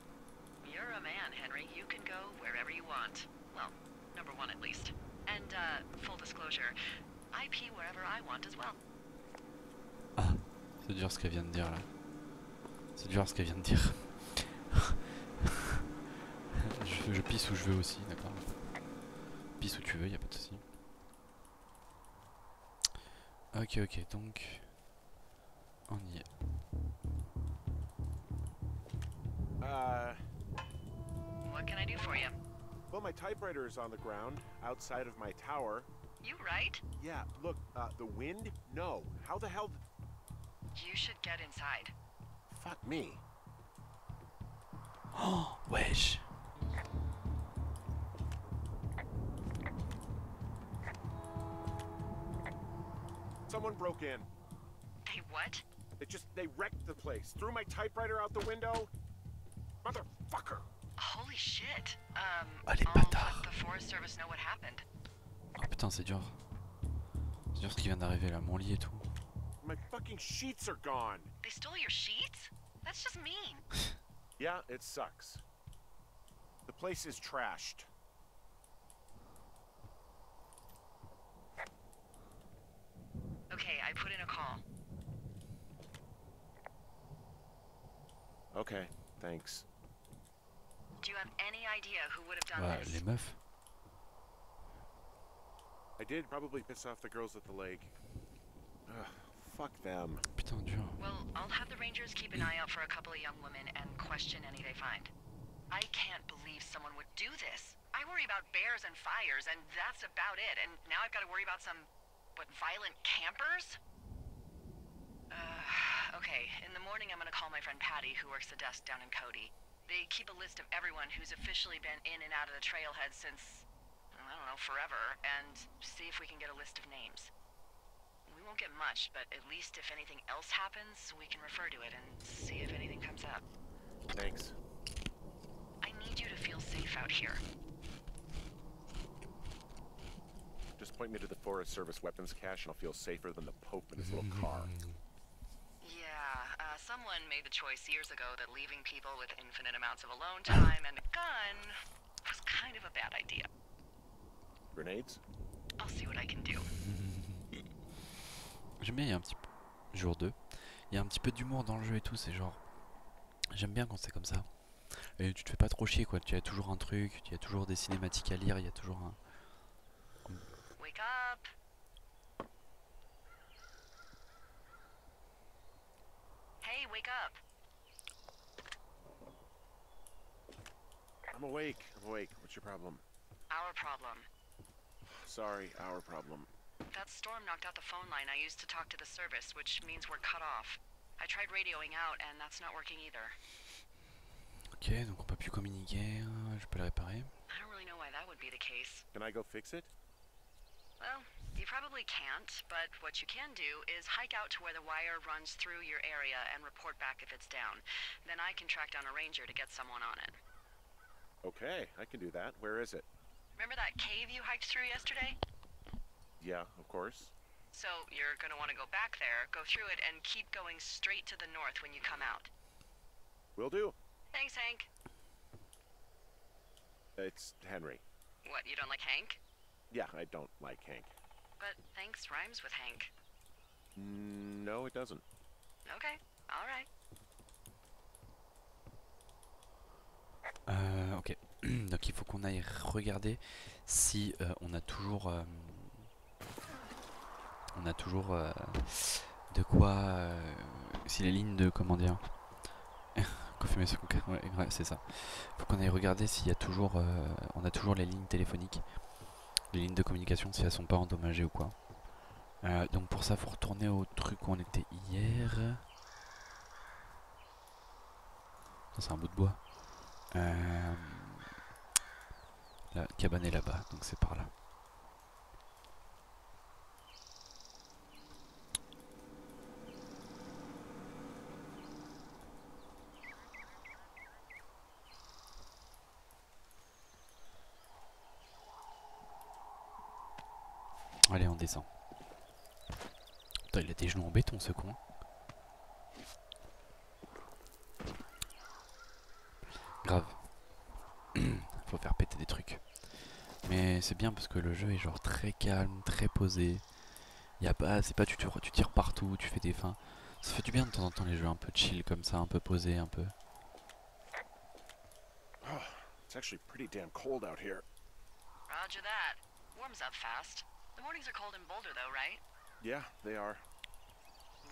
You're a man, Henry. You can go wherever you want. Well, number one at least. And, full disclosure, I pee wherever I want as well. Ah, c'est dur ce qu'elle vient de dire là. C'est dur ce qu'elle vient de dire. je pisse où je veux aussi, d'accord. Pisse où tu veux, y a pas de souci. Ok, ok, donc on y est. What can I do for you? Well, my typewriter is on the ground, outside of my tower. You right? Yeah, look, the wind? No. How the hell... You should get inside. Fuck me. Oh, wesh. Someone broke in. They what? They wrecked the place. Threw my typewriter out the window. Motherfucker. Holy shit. Ah, les I'll bâtards. let the Forest Service know what happened. Oh putain, c'est dur. C'est dur ce qui vient d'arriver là, mon lit et tout. My fucking sheets are gone. They stole your sheets? That's just mean. Yeah, it sucks. The place is trashed. Okay, I put in a call. Okay, thanks. Do you have any idea who would have done Ouais, this? les meufs. I did probably piss off the girls at the lake. Ugh, fuck them. Putain, dur. Well, I'll have the Rangers keep an eye out for a couple of young women and question any they find. I can't believe someone would do this. I worry about bears and fires, and that's about it. And now I've got to worry about some, violent campers? Okay, in the morning I'm gonna call my friend Patty, who works the desk down in Cody. They keep a list of everyone who's officially been in and out of the trailhead since, I don't know, forever, and see if we can get a list of names. We won't get much, but at least if anything else happens, we can refer to it and see if anything comes up. Thanks. I need you to feel safe out here. Just point me to the Forest Service weapons cache and I'll feel safer than the Pope in his little car. Yeah, someone made the choice years ago that leaving people with infinite amounts of alone time and a gun was kind of a bad idea. Grenades? I'll see what I can do. J'aime bien, il y a un petit peu... Jour 2. Il y a un petit peu d'humour dans le jeu et tout, c'est genre... J'aime bien quand c'est comme ça. Et tu te fais pas trop chier quoi, tu as toujours un truc, il y a toujours des cinématiques à lire, il y a toujours un... Wake up! Hey, wake up! I'm awake. What's your problem? Our problem. Sorry, our problem. That storm knocked out the phone line I used to talk to the service, which means we're cut off. I tried radioing out, and that's not working either. Ok, donc on peut plus communiquer, je peux le réparer. I don't really know why that would be the case. Can I go fix it? Well, you probably can't, but what you can do is hike out to where the wire runs through your area and report back if it's down. Then I can track down a ranger to get someone on it. Okay, I can do that. Where is it? Remember that cave you hiked through yesterday? Yeah, of course. So you're going to want to go back there, go through it, and keep going straight to the north when you come out. Will do. Thanks, Hank. It's Henry. What, you don't like Hank? Yeah, I don't like Hank. But thanks rhymes with Hank. No, it doesn't. Okay, alright. Ok, donc il faut qu'on aille regarder si on a toujours de quoi, si les lignes de, comment dire, confirmation, ouais, c'est ça. Faut qu'on aille regarder s'il y a toujours, on a toujours les lignes téléphoniques, les lignes de communication, si elles sont pas endommagées ou quoi. Donc pour ça, faut retourner au truc où on était hier. C'est un bout de bois. La cabane est là-bas, donc c'est par là. Allez, on descend. Putain, il a des genoux en béton ce con. Grave. Faut faire péter des trucs. Mais c'est bien parce que le jeu est genre très calme, très posé. Y a pas, c'est pas tu tires partout, tu fais des fins. Ça fait du bien de temps en temps les jeux un peu chill comme ça, un peu posé, un peu. Oh, it's actually pretty damn cold out here. Roger that. Warms up fast. The mornings are cold in Boulder, though, right? Yeah, they are.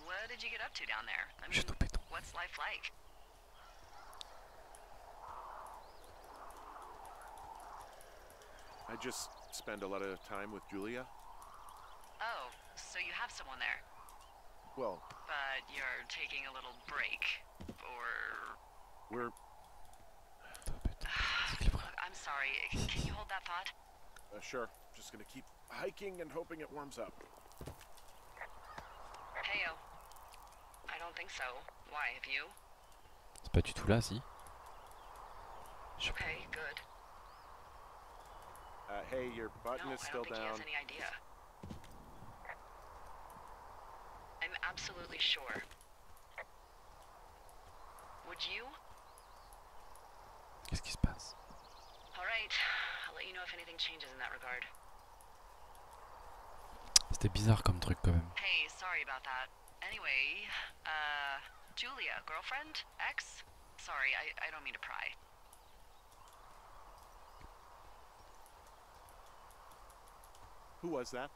What did you get up to down there? I J'ai mean, tout péton. what's life like? I just spend a lot of time with Julia. Oh, so you have someone there. Well, But you're taking a little break. Or... we're Tout péton. C'est que les vrais. I'm sorry, can you hold that thought? sure. Just gonna keep hiking and hoping it warms up. Heyo. I don't think so. Why, have you? C'est pas du tout là, si. Je sais pas. Okay, good. Hey, your button No, is I still don't think he down. has any idea. I'm absolutely sure. Would you? Qu'est-ce qui se passe? Alright, I'll let you know if anything changes in that regard. C'était bizarre comme truc quand même. Hey, sorry about that. Anyway, Julia, girlfriend? Ex? Sorry, I don't mean to pry. Who was that?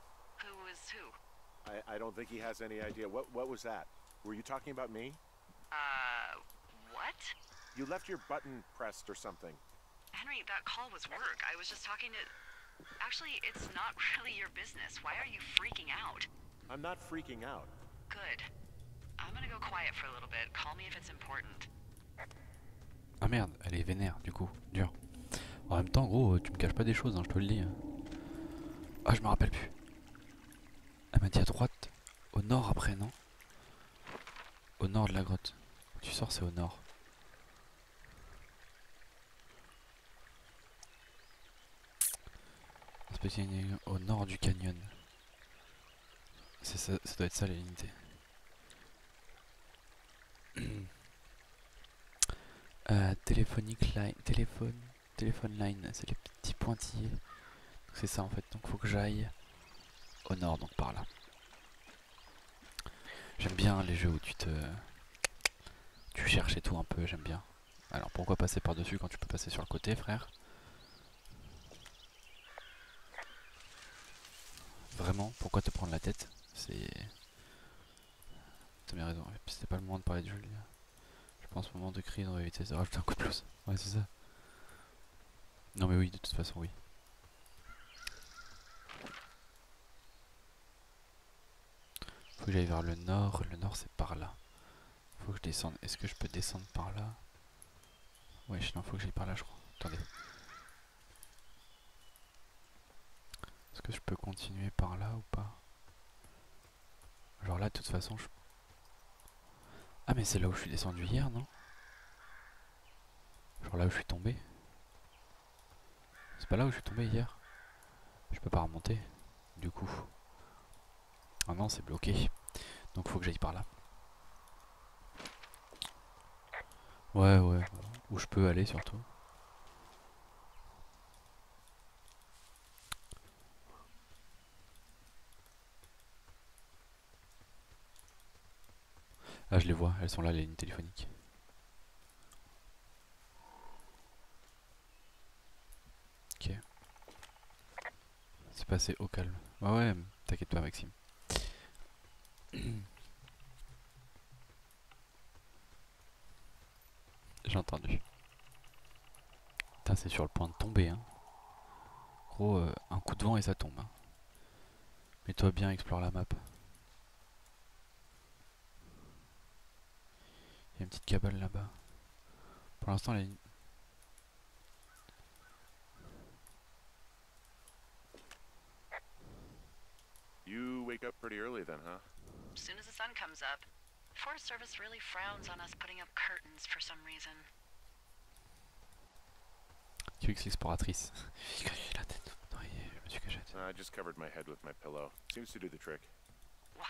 Who is who? I don't think he has any idea. What was that? Were you talking about me? What? You left your button pressed or something. Henry, that call was work. I was just talking to... Actually, it's not really your business. Why are you freaking out? I'm not freaking out. Good. I'm gonna go quiet for a little bit. Call me if it's important. Ah merde, elle est vénère du coup, dur. En même temps, gros, tu me caches pas des choses, hein, je te le dis. Ah, je me rappelle plus. Elle m'a dit à droite, au nord après, non? Au nord de la grotte. Tu sors, c'est au nord. Au nord du canyon. C'est ça, ça doit être ça l'unité. Téléphonique line, téléphone line, c'est les petits pointillés. C'est ça en fait, donc faut que j'aille au nord, donc par là. J'aime bien les jeux où tu cherches et tout un peu, j'aime bien. Alors pourquoi passer par dessus quand tu peux passer sur le côté, frère? Vraiment, pourquoi te prendre la tête? C'est... T'as bien raison, c'était pas le moment de parler de jeu. Je pense au moment de crier, on va éviter de rajouter un coup de plus. Ouais, c'est ça. Non mais oui, de toute façon, oui. Faut que j'aille vers le nord c'est par là. Faut que je descende. Est-ce que je peux descendre par là? Ouais, non, faut que j'aille par là, je crois. Attendez. Est-ce que je peux continuer par là ou pas? Genre là, de toute façon, je... Ah, mais c'est là où je suis descendu hier, non? Genre là où je suis tombé? C'est pas là où je suis tombé hier? Je peux pas remonter, du coup. Ah non, c'est bloqué. Donc faut que j'aille par là. Ouais, ouais. Où je peux aller surtout. Ah, je les vois, elles sont là, les lignes téléphoniques. Ok. C'est passé au calme. Ouais, ouais, t'inquiète pas, Maxime. J'ai entendu. Putain, c'est sur le point de tomber, hein. Gros, un coup de vent et ça tombe. Hein. Mets-toi bien, explore la map. Il y a une petite cabane là-bas. Pour l'instant, les... You wake up pretty early then, huh? As soon as the sun comes up. The Forest Service really frowns on us putting up curtains for some reason. QX l'exploratrice. J'ai caché la tête. Non, je me suis caché la tête. I just covered my head with my pillow. Seems to do the trick. Wow.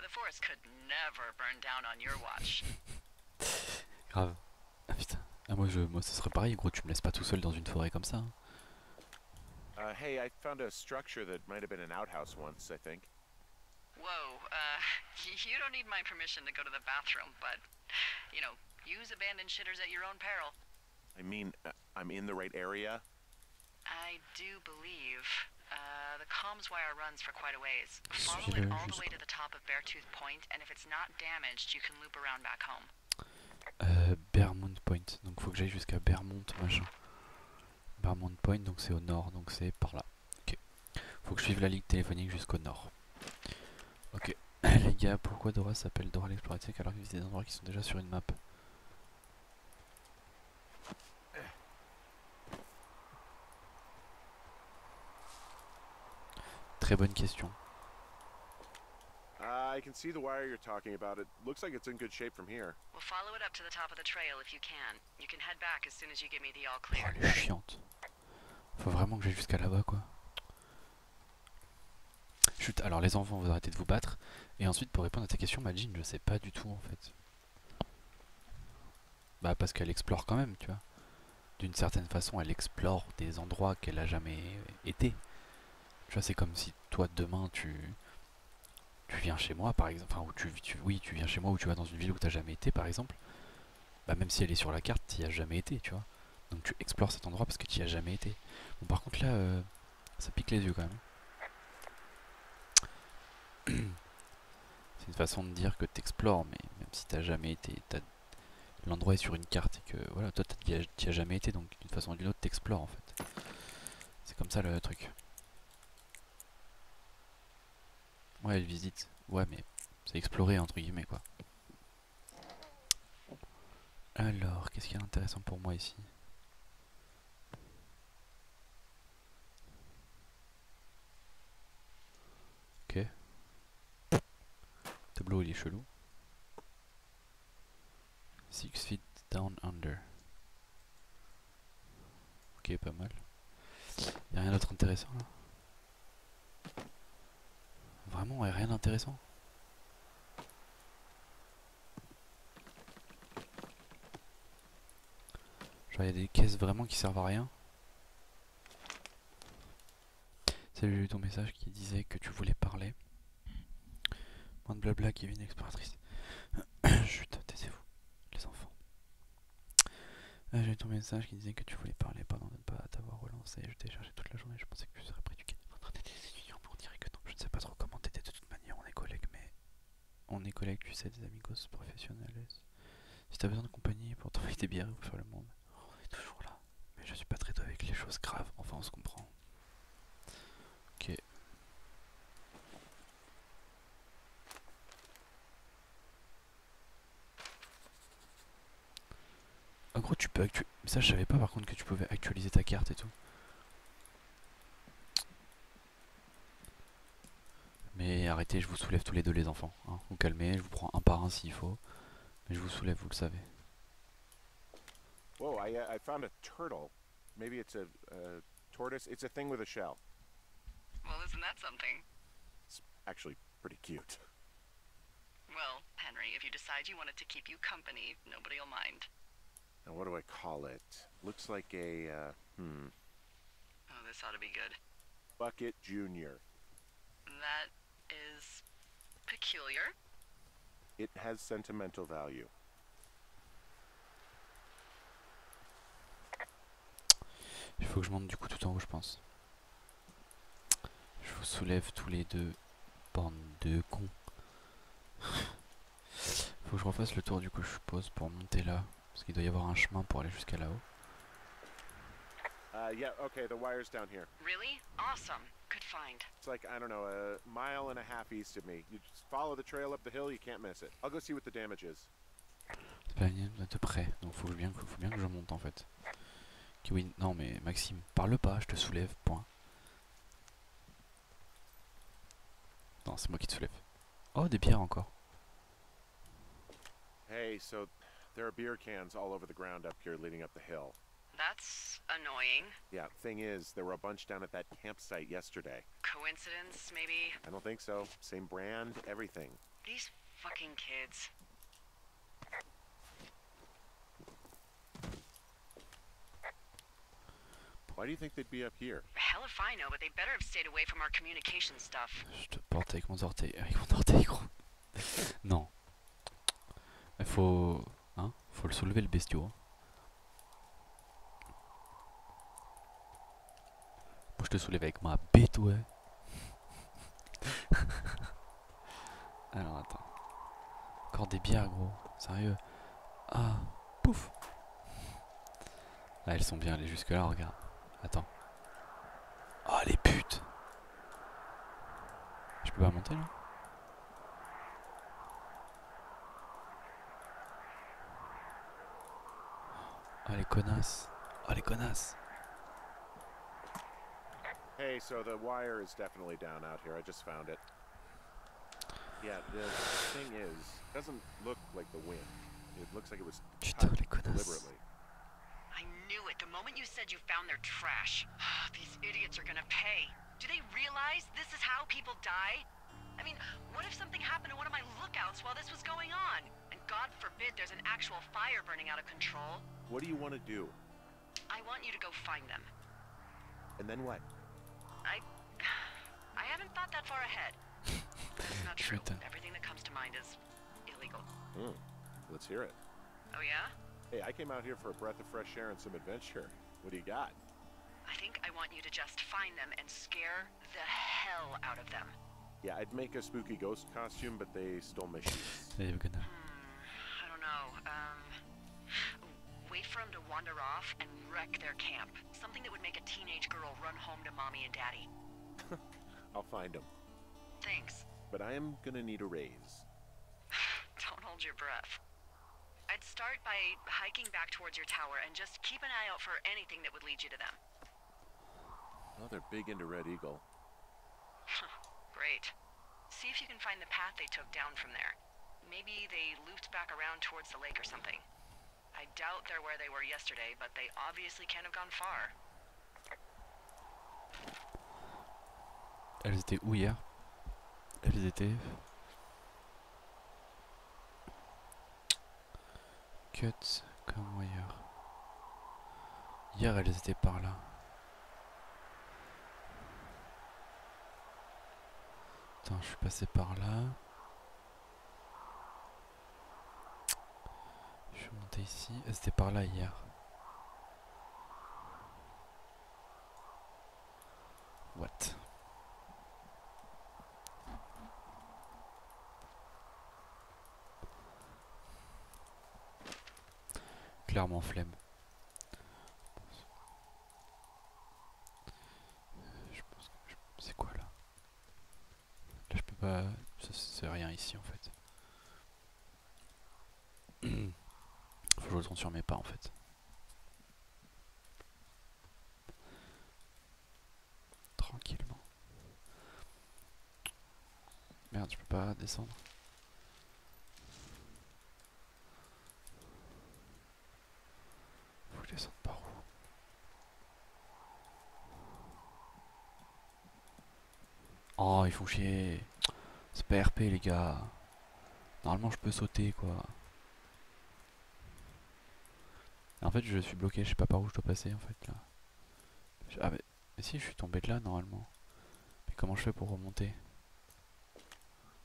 The forest could never burn down on your watch. Grave. Ah putain. Ah, moi ça serait pareil, gros, tu me laisses pas tout seul dans une forêt comme ça, hein. Hey, I found a structure that might have been an outhouse once, I think. Whoa, you don't need my permission to go to the bathroom, but, you know, use abandoned shitters at your own peril. I mean, I'm in the right area. I do believe. The comms wire runs for quite a ways. Follow Suis-le it all the way jusqu'au... to the top of Beartooth Point, and if it's not damaged, you can loop around back home. Bearmount Point, donc faut que j'aille jusqu'à Bearmount machin. Bearmount Point, donc c'est au nord, donc c'est par là. Ok. Faut que je suive la ligne téléphonique jusqu'au nord. Ok. Les gars, pourquoi Dora s'appelle Dora l'exploratrice alors qu'il y a des endroits qui sont déjà sur une map? Très bonne question. I can see the wire you're talking about. It looks like it's in good shape from here. We'll follow it up to the top of the trail if you can. You can head back as soon as you give me the all Oh, clear. elle est chiante. Faut vraiment que j'aille jusqu'à là-bas, quoi. Chut, alors les enfants, vous arrêtez de vous battre. Et ensuite, pour répondre à ta question, Majin, je sais pas du tout, en fait. Bah, parce qu'elle explore quand même, tu vois. D'une certaine façon, elle explore des endroits qu'elle a jamais été. Tu vois, c'est comme si toi, demain, tu viens chez moi, par exemple. Enfin, oui, tu viens chez moi ou tu vas dans une ville où t'as jamais été, par exemple. Bah, même si elle est sur la carte, t'y as jamais été, tu vois. Donc tu explores cet endroit parce que t'y as jamais été. Bon, par contre, là, ça pique les yeux quand même. C'est une façon de dire que t'explores, mais même si t'as jamais été, l'endroit est sur une carte et que voilà, toi t'y as jamais été, donc d'une façon ou d'une autre t'explores en fait. C'est comme ça le truc. Ouais, elle visite. Ouais, mais c'est explorer entre guillemets quoi. Alors, qu'est-ce qu'il y a d'intéressant pour moi ici? Ok. Le tableau il est chelou. 6 feet down under. Ok, pas mal. Y'a rien d'autre intéressant là? Vraiment, ouais, rien d'intéressant. Genre, y'a des caisses vraiment qui servent à rien. Salut, j'ai eu ton message qui disait que tu voulais parler. Moins de blabla, Kevin, exploratrice. Chut, taisez-vous, les enfants. J'ai eu ton message qui disait que tu voulais parler. Pardon de ne pas t'avoir relancé. Je t'ai cherché toute la journée. Je pensais que tu serais près du quai en train d'aider des étudiants. On dirait que non. Je ne sais pas trop comment t'aider de toute manière. On est collègues, mais. On est collègues, tu sais, des amigos professionnels. Si t'as besoin de compagnie pour t'envoyer des bières ou pour faire le monde, on est toujours là. Mais je suis pas très doué avec les choses graves. Enfin, on se comprend. Ok. En gros, tu peux actualiser. Ça, je savais pas par contre que tu pouvais actualiser ta carte et tout. Mais arrêtez, je vous soulève tous les deux, les enfants. Hein. Vous calmez, je vous prends un par un s'il faut. Mais je vous soulève, vous le savez. Whoa, I found a turtle. Maybe it's a tortoise. It's a thing with a shell. Well, isn't that something? It's actually pretty cute. Well, Henry, if you decide you want it to keep you company, nobody'll mind. Now, what do I call it? Looks like a, Oh, this ought to be good. Bucket Junior. That is peculiar. It has sentimental value. Il faut que je monte du coup tout en haut, je pense. Je vous soulève tous les deux, bande de cons. Faut que je refasse le tour du coup, je suppose, pour monter là. Parce qu'il doit y avoir un chemin pour aller jusqu'à là-haut. Yeah, okay, the wire's down here. Really? Awesome. Good find. It's like, I don't know, a mile and a half east of me. You just follow the trail up the hill, you can't miss it. I'll go see what the damage is. C'est pas de près, donc faut bien que je monte en fait. Ok, oui, non mais Maxime, parle pas, je te soulève, point. Non, c'est moi qui te soulève. Oh, des bières encore. Hey, so there are beer cans all over the ground up here leading up the hill. That's annoying. Yeah, thing is, there were a bunch down at that campsite yesterday. Coincidence, maybe? I don't think so. Same brand, everything. These fucking kids. Why do you think they'd be up here? Hell if I know, but they better have stayed away from our communication stuff. Je te porte avec mon orteil. Avec mon orteil, gros. Non. Il faut... Hein? Faut le soulever, le bestiau. Moi, je te soulève avec ma bête, ouais. Alors, attends. Encore des bières, gros. Sérieux. Ah, pouf. Ah, elles sont bien allées jusque-là, regarde. Attends. Oh, les putes. Je peux pas monter, là? Oh, les connasses. Oh, les connasses. Hey, so the wire is definitely down out here. I just found it. Yeah, the thing is, it doesn't look like the wind. It looks like it was Putain, cut les connasses. deliberately. I knew it the moment you said you found their trash. These idiots are gonna pay. Do they realize this is how people die? I mean, what if something happened to one of my lookouts while this was going on? And God forbid there's an actual fire burning out of control. What do you want to do? I want you to go find them. And then what? I haven't thought that far ahead. That's not true. Putain. Everything that comes to mind is illegal. Let's hear it. Oh yeah? Hey, I came out here for a breath of fresh air and some adventure. What do you got? I think I want you to just find them and scare the hell out of them. Yeah, I'd make a spooky ghost costume, but they stole my shoes. Les connasses. I don't know. Wait for them to wander off and wreck their camp. Something that would make a teenage girl run home to mommy and daddy. I'll find them. Thanks. But I am gonna need a raise. Don't hold your breath. I'd start by hiking back towards your tower and just keep an eye out for anything that would lead you to them. Oh, they're big into Red Eagle. Great. See if you can find the path they took down from there. Maybe they looped back around towards the lake or something. I doubt they're where they were yesterday, but they obviously can't have gone far. Elles étaient où hier? Elles étaient... Cut comme ailleurs. Hier elles étaient par là. Attends, je suis passé par là. Je suis monté ici. Elles étaient par là hier. What? Clairement flemme. Je pense que c'est quoi là? Là je peux pas. C'est rien ici en fait. Faut que je retourne sur mes pas en fait. Tranquillement. Merde, je peux pas descendre. Faut que je descende par où? Oh, ils font chier. C'est pas RP les gars. Normalement je peux sauter quoi. En fait je suis bloqué, je sais pas par où je dois passer en fait là. Ah mais si, je suis tombé de là normalement. Mais comment je fais pour remonter?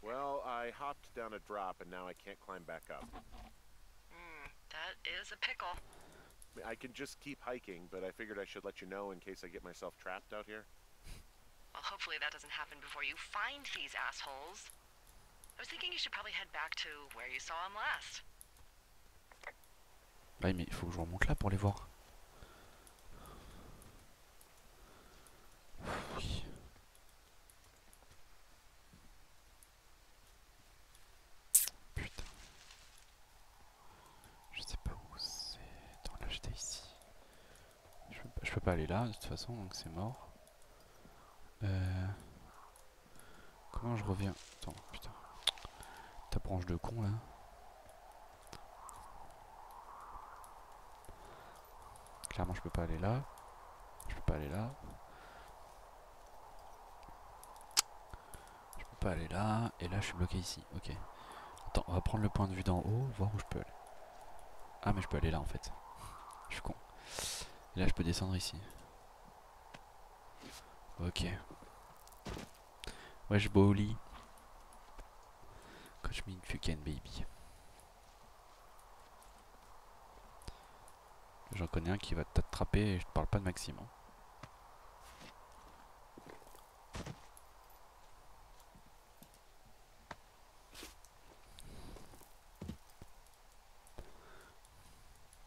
Well, I hopped down a drop and now I can't climb back up. That is a pickle. I can just keep hiking, but I figured I should let you know in case I get myself trapped out here. Well, hopefully that doesn't happen before you find these assholes. I was thinking you should probably head back to where you saw them last. Bah mais il faut que je remonte là pour les voir. Oui. Putain. Je sais pas où c'est. Attends, là j'étais ici. Je peux pas aller là de toute façon, donc c'est mort. Comment je reviens? Attends, putain. Ta branche de con là. Clairement je peux pas aller là. Je peux pas aller là. Je peux pas aller là. Et là je suis bloqué ici. Ok. Attends, on va prendre le point de vue d'en haut, voir où je peux aller. Ah mais je peux aller là en fait. Je suis con. Et là je peux descendre ici. Ok. Wesh Bowly. Coach me if you can baby. J'en connais un qui va t'attraper et je te parle pas de Maxime. Hein.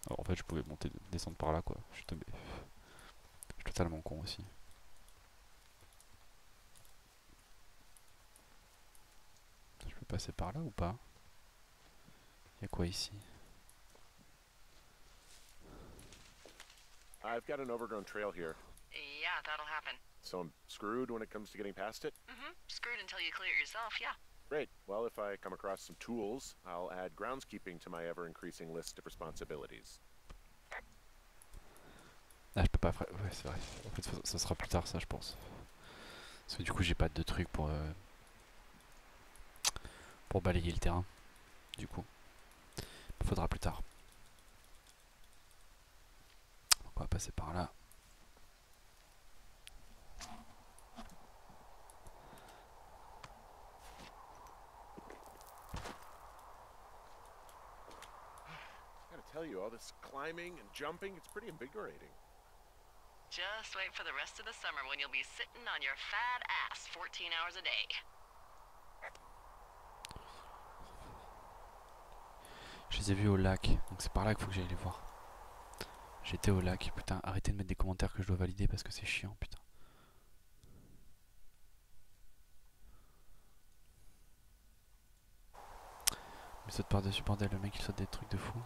Alors, en fait je pouvais monter, descendre par là quoi. Je suis totalement con aussi. Je peux passer par là ou pas? Y'a quoi ici? I've got an overgrown trail here, Yeah, that'll happen. so I'm screwed when it comes to getting past it. Screwed until you clear it yourself, yeah. Great. Well, if I come across some tools, I'll add groundskeeping to my ever-increasing list of responsibilities. Ah je peux pas... Ouais c'est vrai. En fait ça sera plus tard ça je pense. Parce que du coup j'ai pas de truc pour balayer le terrain. Du coup. Faudra plus tard. Donc on va passer par là. I gotta tell you, all this climbing and jumping, it's pretty invigorating. Just wait for the rest of the summer when you'll be sitting on your fat ass 14 hours a day. Je les ai vus au lac, donc c'est par là qu'il faut que j'aille les voir. J'étais au lac, putain, arrêtez de mettre des commentaires que je dois valider parce que c'est chiant, putain. Mais saute par-dessus, bordel, le mec il saute des trucs de fou.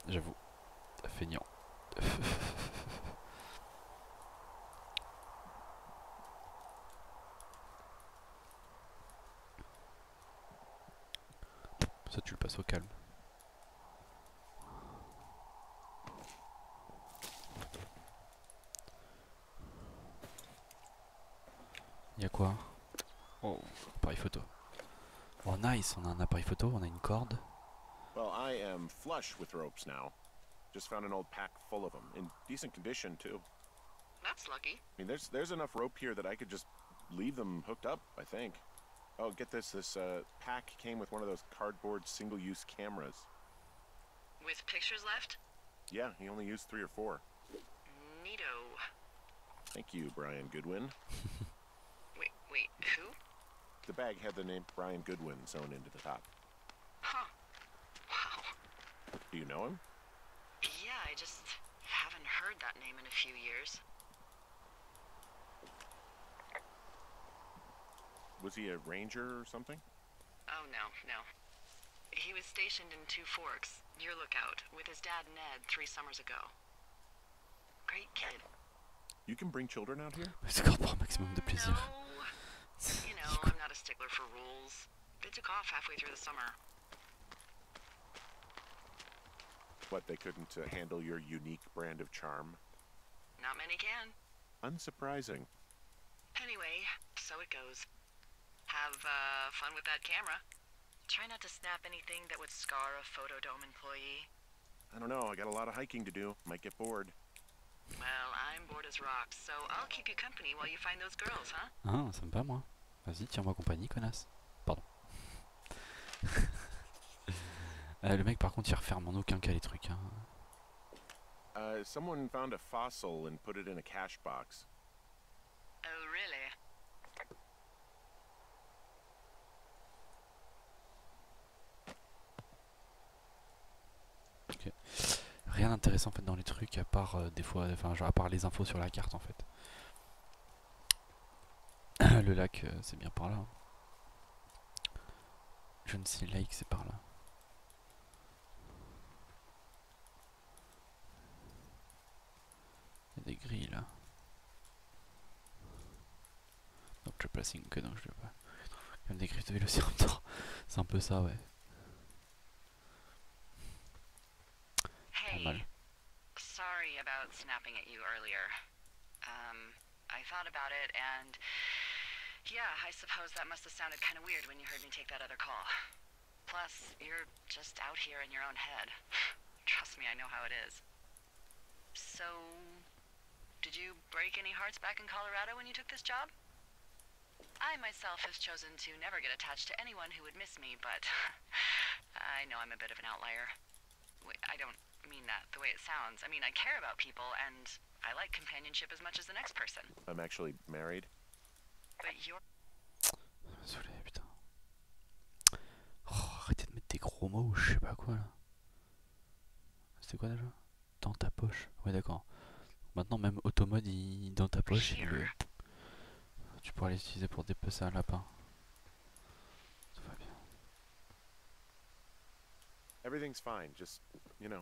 J'avoue, feignant. Ça tu le passes au calme. Y'a quoi? Oh, appareil photo. Oh nice, on a un appareil photo, on a une corde. Well, I am flush with ropes now. Just found an old pack full of them, in decent condition too. That's lucky. I mean, there's enough rope here that I could just leave them hooked up, I think. Oh, get this, this pack came with one of those cardboard single-use cameras. With pictures left? Yeah, he only used 3 or 4. Neato. Thank you, Brian Goodwin. Wait, who? The bag had the name Brian Goodwin sewn into the top. Huh. Wow. Do you know him? Yeah, I just haven't heard that name in a few years. Was he a ranger or something? Oh, no. He was stationed in Two Forks, your lookout, with his dad Ned 3 summers ago. Great kid. You can bring children out here? C'est encore pour un maximum de plaisir. No. You know, I'm not a stickler for rules. They took off halfway through the summer. What, they couldn't handle your unique brand of charm? Not many can. Unsurprising. Anyway, so it goes. Have fun with that camera. Try not to snap anything that would scar a Photodome employee. I don't know, I got a lot of hiking to do. Might get bored. Well, I'm bored as rocks, so I'll keep you company while you find those girls, huh? Ah, ça me va moi. Vas-y, tiens-moi compagnie, connasse. Pardon. Le mec par contre il referme en aucun cas les trucs. Hein. Someone found a fossil and put it in a cash box. Oh, really? Ok. Rien d'intéressant en fait dans les trucs à part des fois, enfin genre à part les infos sur la carte en fait. Le lac c'est bien par là. Hein. John C. Lake c'est par là. Il y a des grilles là. Donc je placing que donc je le vois. Comme des griffes de vélociraptor. C'est un peu ça ouais. Pas mal. Sorry about snapping at you earlier. I thought about it and yeah, I suppose that must have sounded kind of weird when you heard me take that other call. Plus, you're just out here in your own head. Trust me, I know how it is. So, did you break any hearts back in Colorado when you took this job? I myself have chosen to never get attached to anyone who would miss me, but I know I'm a bit of an outlier. I don't mean that the way it sounds. I mean, I care about people, and I like companionship as much as the next person. I'm actually married. But you're... Désolé, putain. Oh, arrêtez de mettre des gros mots ou je sais pas quoi là. C'était quoi déjà? Dans ta poche. Ouais, d'accord. Maintenant, même Automode, dans ta poche, tu pourras l'utiliser pour dépecer un lapin. Tout va bien. Everything's fine. Just, you know,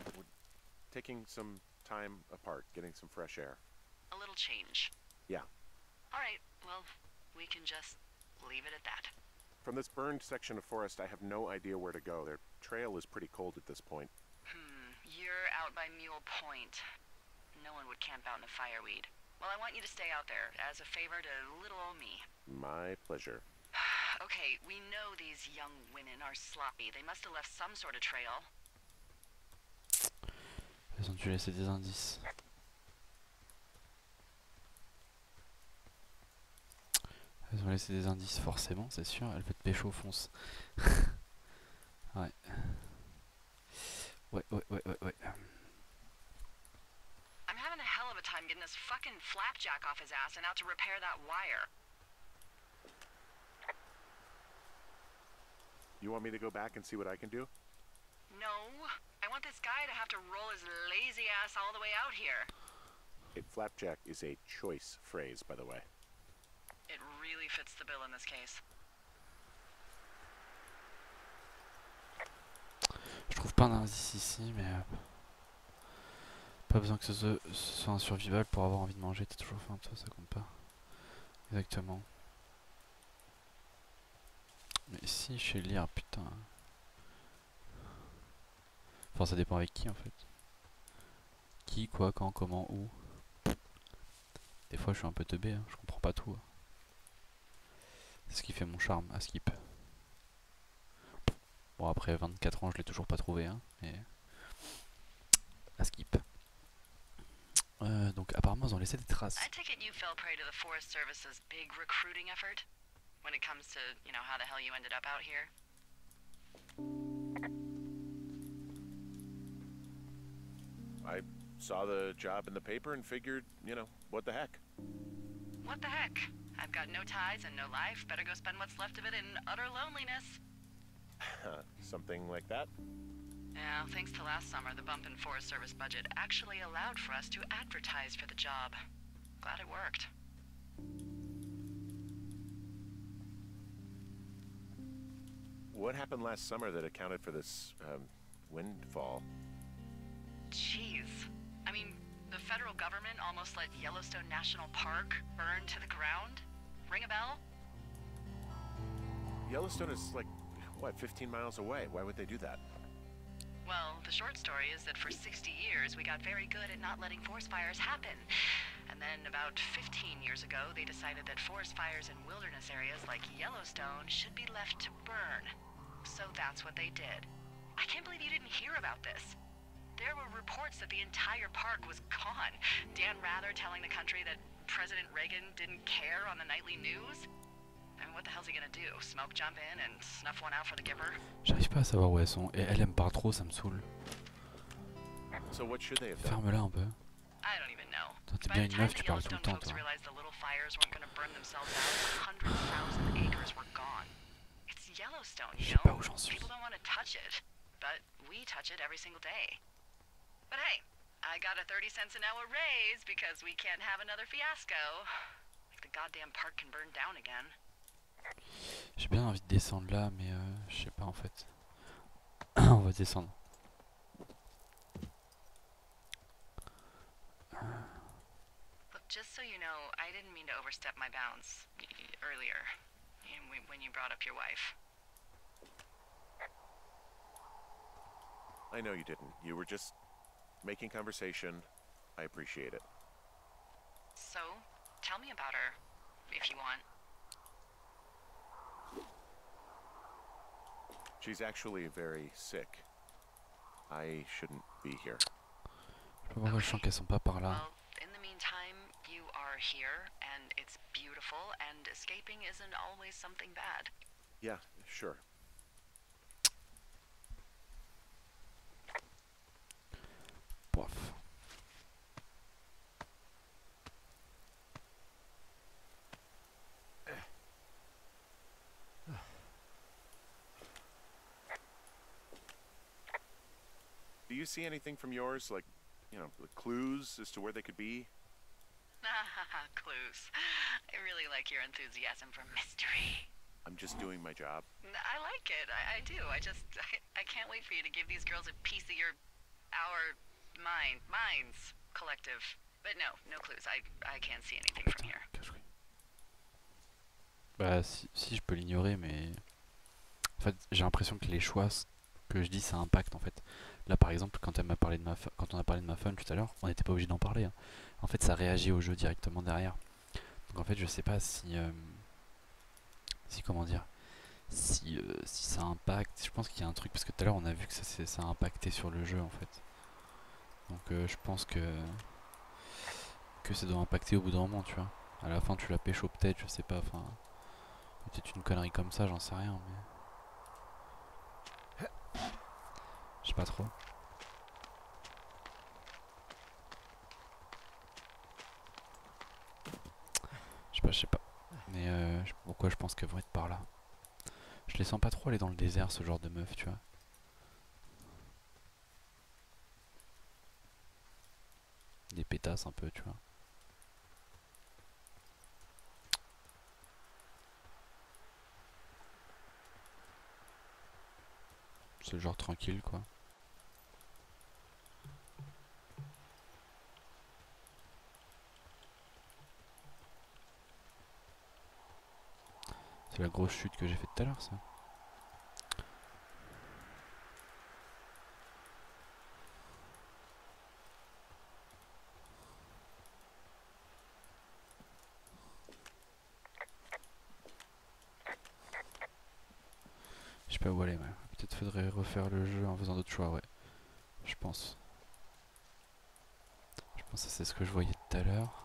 taking some time apart, getting some fresh air. A little change. Yeah. All right, well, we can just leave it at that. From this burned section of forest, I have no idea where to go. Their trail is pretty cold at this point. You're out by Mule Point. No one would camp out in the fireweed. Well, I want you to stay out there as a favor to little old me. My pleasure. Okay, we know these young women are sloppy. They must have left some sort of trail. Elles ont dû laisser des indices. Elles ont laissé des indices, forcément, c'est sûr. Elle veut te pécho, fonce. Ouais. Ouais. I'm having a hell of a time getting this fucking flapjack off his ass and out to repair that wire. You want me to go back and see what I can do? No, I want this guy to have to roll his lazy ass all the way out here. Flapjack is a choice phrase, by the way. It really fits the bill in this case. Je trouve pas d'indice ici, mais pas besoin que ce soit un survival pour avoir envie de manger. T'as toujours faim, toi, ça compte pas. Exactement. Mais si, chez lire, putain. Enfin, ça dépend avec qui en fait. Qui, quoi, quand, comment, où. Des fois, je suis un peu teubé, hein, je comprends pas tout. C'est ce qui fait mon charme à Skip. Bon, après 24 ans, je l'ai toujours pas trouvé, hein, mais à Skip. Donc, apparemment, ils ont laissé des traces. I take it you fell prey to the Forest Service's big recruiting effort when it comes to, you know, how the hell you ended up out here. I saw the job in the paper and figured, you know, what the heck. What the heck? I've got no ties and no life. Better go spend what's left of it in utter loneliness. Something like that? Yeah, thanks to last summer, the bump in Forest Service budget actually allowed for us to advertise for the job. Glad it worked. What happened last summer that accounted for this, windfall? Jeez. I mean, the federal government almost let Yellowstone National Park burn to the ground? Ring a bell? Yellowstone is like, what, 15 miles away? Why would they do that? Well, the short story is that for 60 years, we got very good at not letting forest fires happen. And then about 15 years ago, they decided that forest fires in wilderness areas like Yellowstone should be left to burn. So that's what they did. I can't believe you didn't hear about this. There were reports that the entire park was gone. Dan Rather telling the country that President Reagan didn't care on the nightly news. I mean, what the hell's he gonna do? Smoke jump in and snuff one out for the giver? J'arrive pas à savoir où elles sont. Et elle aime pas trop, ça me saoule. So what should they have done? Ferme-la un peu. I don't even know. T'es By bien the une time meuf, the tu parles tout le Yellowstone temps, folks toi. realized the little fires weren't gonna burn themselves out, 100,000 acres were gone. It's Yellowstone, Je you sais pas know? où j'en suis. People don't want to touch it, but we touch it every single day. But hey, I got a 30 cents an hour raise because we can't have another fiasco. Like the goddamn park can burn down again. J'ai bien envie de descendre là, mais je sais pas en fait. On va descendre. Look, just so you know, I didn't mean to overstep my bounds earlier when you brought up your wife. I know you didn't. You were just making conversation. I appreciate it. So, tell me about her, if you want. She's actually very sick. I shouldn't be here. Je sais pas pourquoi je sens qu'elles sont pas par là. Well, in the meantime, are here, and it's beautiful, and escaping isn't always something bad. Yeah, sure. Bof. Do you see anything from yours, like, you know, the clues as to where they could be? Clues. I really like your enthusiasm for mystery. I'm just doing my job. I like it. I do. I can't wait for you to give these girls a piece of our minds collective. But no clues. I can't see anything from here. Cache-oui. Bah si je peux l'ignorer, mais en fait j'ai l'impression que les choix que je dis ça impacte en fait. Là par exemple quand on a parlé de ma femme tout à l'heure, on n'était pas obligé d'en parler. Hein. En fait ça réagit au jeu directement derrière. Donc en fait je sais pas si comment dire, si ça impacte. Je pense qu'il y a un truc parce que tout à l'heure on a vu que ça a impacté sur le jeu en fait. Donc je pense que ça doit impacter au bout d'un moment, tu vois. À la fin tu la pécho peut-être, je sais pas, enfin peut-être une connerie comme ça, j'en sais rien, mais je sais pas trop. Je sais pas. Mais pourquoi je pense qu'elles vont être par là. Je les sens pas trop aller dans le désert, ce genre de meuf, tu vois. Des pétasses un peu, tu vois. C'est le genre tranquille, quoi. C'est la grosse chute que j'ai faite tout à l'heure, ça. Je sais pas où aller, mais peut-être faudrait refaire le jeu en faisant d'autres choix, ouais. Je pense. Je pense que c'est ce que je voyais tout à l'heure.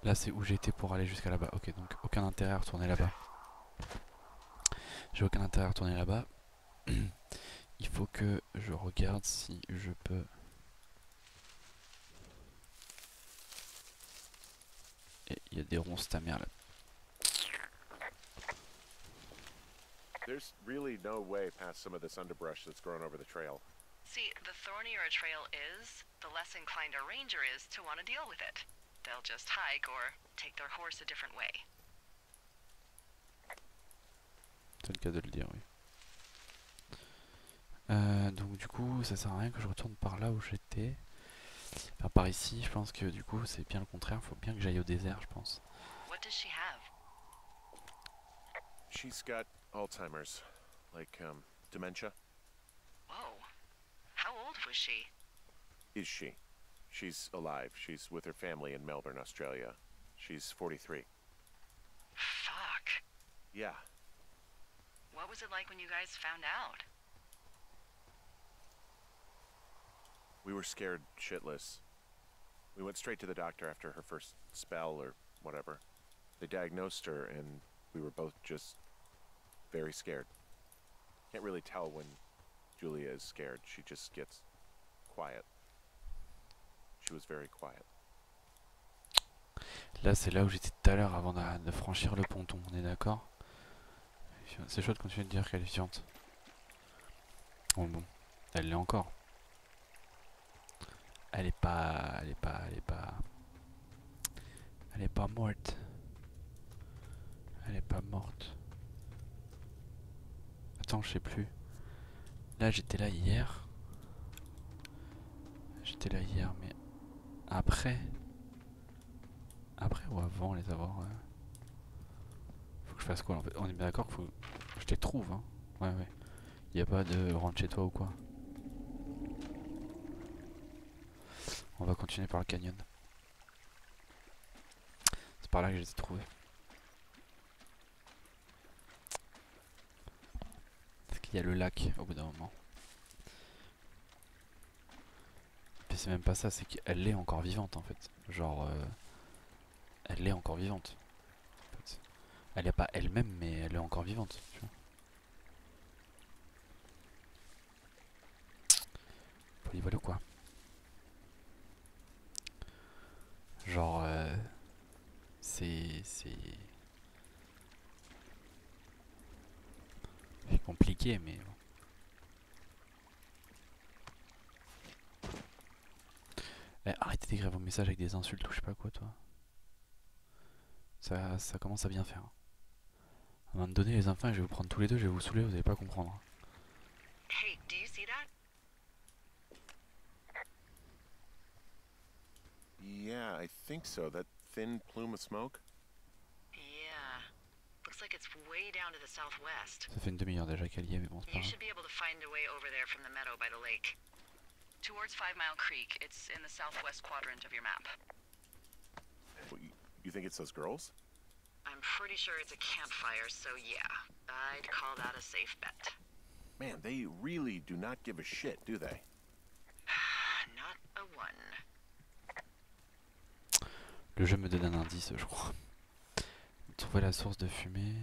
Là c'est où j'étais pour aller jusqu'à là-bas. Ok, donc aucun intérêt à retourner là-bas. J'ai aucun intérêt à retourner là-bas. Il faut que je regarde si je peux... Et il y a des ronces ta mère là. There's really no way past some of this underbrush that's grown over the trail. See, the thornier a trail is, the less inclined a ranger is to want to deal with it. They'll just hike or take their horse a different way. C'est le cas de le dire, oui. Donc du coup, ça sert à rien que je retourne par là où j'étais. Enfin, par ici, je pense que du coup, c'est bien le contraire. Faut bien que j'aille au désert, je pense. What does she have? She's got Alzheimer's, like, dementia. Whoa. How old was she? Is she? She's alive. She's with her family in Melbourne, Australia. She's 43. Fuck. Yeah. What was it like when you guys found out? We were scared shitless. We went straight to the doctor after her first spell or whatever. They diagnosed her and we were both just very scared. Can't really tell when Julia is scared. She just gets quiet. She was very quiet. Là, c'est là où j'étais tout à l'heure avant de franchir le ponton. On est d'accord? C'est chaud de continuer de dire qu'elle est vivante. Oh bon, elle l'est encore. Elle est pas morte. Elle est pas morte. Attends, je sais plus. Là, j'étais là hier. Mais après ou avant les avoir. Faut que je fasse quoi en fait? On est bien d'accord qu'il faut que je les trouve, hein. Ouais. Y a pas de rentre chez toi ou quoi? On va continuer par le canyon. C'est par là que je les ai trouvés. Parce qu'il y a le lac au bout d'un moment. c'est même pas ça, c'est qu'elle est encore vivante en fait. Genre, elle est encore vivante. En fait. Elle est pas elle-même, mais elle est encore vivante. Tu vois. Voilà quoi. Genre, c'est compliqué, mais bon. Eh, arrêtez d'écrire vos messages avec des insultes ou je sais pas quoi, toi. Ça commence à bien faire. À un moment donné, les enfants, je vais vous prendre tous les deux, je vais vous saouler, vous allez pas comprendre. Hey, do you see that? Yeah, I think so. That thin plume of smoke? Yeah. Looks like it's way down to the southwest. Ça fait une demi-heure déjà qu'elle y est, mais bon, c'est pas You grave. should be able to find a way over there from the meadow by the lake. Towards 5 Mile Creek. It's in the southwest quadrant of your map. Well, you think it's those girls? I'm pretty sure it's a campfire, so yeah. I'd call that a safe bet. Man, they really do not give a shit, do they? Not a one. Le jeu me donne un indice, je crois. Trouver la source de fumée.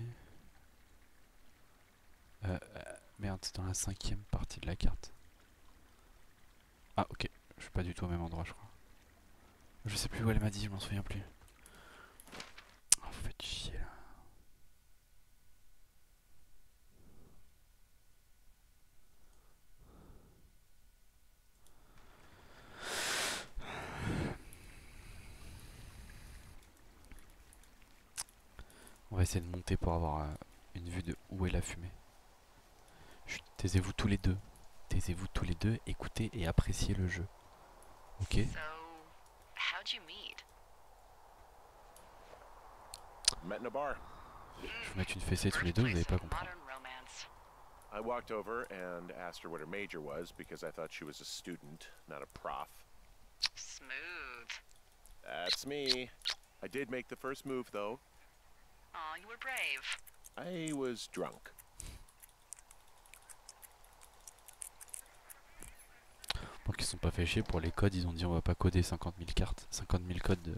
Merde, c'est dans la 5e partie de la carte. Ah, ok. Je suis pas du tout au même endroit, je crois. Je sais plus où elle m'a dit, je m'en souviens plus. Oh, vous faites chier là. On va essayer de monter pour avoir une vue de où est la fumée. Chut, taisez-vous tous les deux. Taisez-vous tous les deux, écoutez et appréciez le jeu. Ok? So, how'd you meet? Met in a bar. Je vais vous mettre une fessée tous les deux, vous n'allez pas comprendre. Modern romance. I walked over and asked her what her major was because I thought she was a student, not a prof. Smooth. That's me. I did make the first move, though. Aw, you were brave. I was drunk. Pour qu'ils ne sont pas fait chier pour les codes, ils ont dit on va pas coder 50 000 cartes, 50 000 codes de...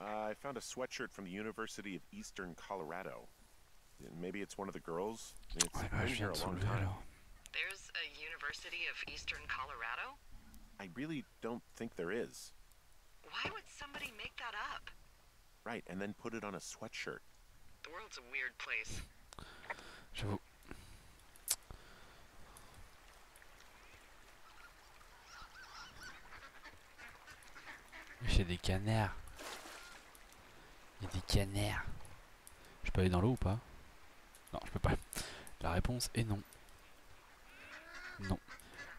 I found a sweatshirt from the University of Eastern Colorado. Maybe it's one of the girls. It's Ouais, bah, been je viens here de a long soulever time. alors. There's a University of Eastern Colorado? I really don't think there is. Why would somebody make that up? Right, and then put it on a sweatshirt. The world's a weird place. J'avoue. J'ai des canards. Il y a des canards. Je peux aller dans l'eau ou pas? Non, je peux pas. La réponse est non. Non.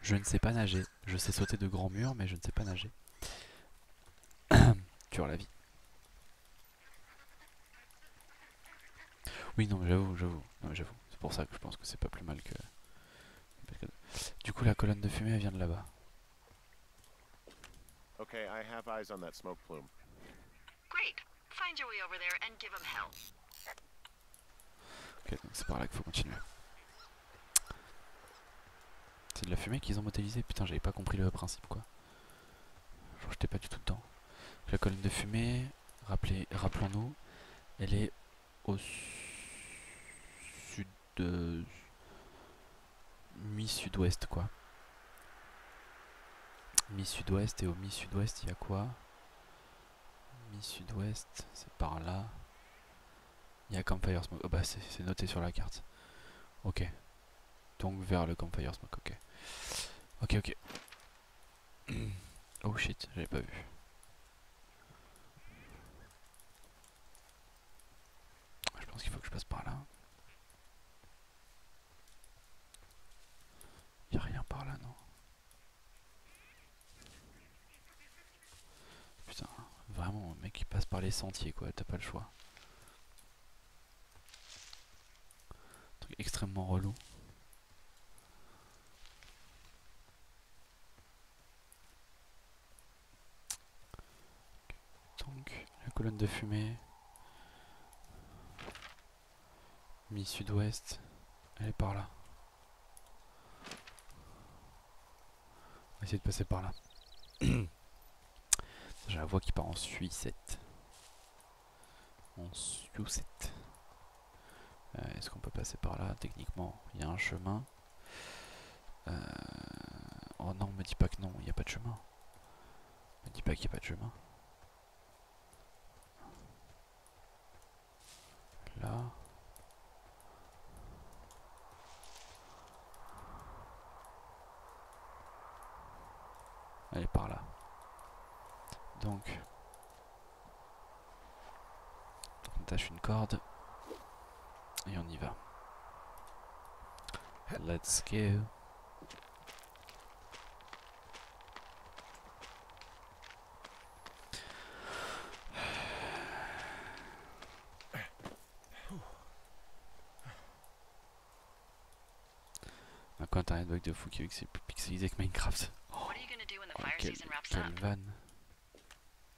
Je ne sais pas nager. Je sais sauter de grands murs, mais je ne sais pas nager. Dur la vie. Oui, non, j'avoue. Non, j'avoue. C'est pour ça que je pense que c'est pas plus mal que... Du coup, la colonne de fumée, elle vient de là-bas. Okay, I have eyes on that smoke plume. Great. Find your way over there and give them hell. Ok, donc c'est par là qu'il faut continuer. C'est de la fumée qu'ils ont modélisé. Putain, j'avais pas compris le principe, quoi. Genre, j'étais pas du tout dedans. La colonne de fumée, rappelons-nous, elle est au sud de... mi-sud-ouest, quoi. Mi-sud-ouest, et au mi-sud-ouest, il y a quoi? Mi-sud-ouest, c'est par là. Il y a Campfire Smoke. Oh bah c'est noté sur la carte. Ok. Donc vers le Campfire Smoke, ok. Ok. Oh shit, j'avais pas vu. Je pense qu'il faut que je passe par là. Il n'y a rien par là, non? Putain, vraiment, le mec il passe par les sentiers, quoi, t'as pas le choix. Truc extrêmement relou. Donc, la colonne de fumée. Mi-sud-ouest. Elle est par là. va essayer de passer par là. J'ai la voix qui part en suissette. En suissette. Est-ce qu'on peut passer par là? Techniquement, il y a un chemin. Oh non, me dis pas que non, il n'y a pas de chemin. Me dis pas qu'il n'y a pas de chemin. Là. Elle est par là. Donc, on attache une corde et on y va. Let's go. Quand t'as un bug de fou qui est pixelisé avec Minecraft. What are you gonna do when the Oh, fire quelle season wraps up? vanne.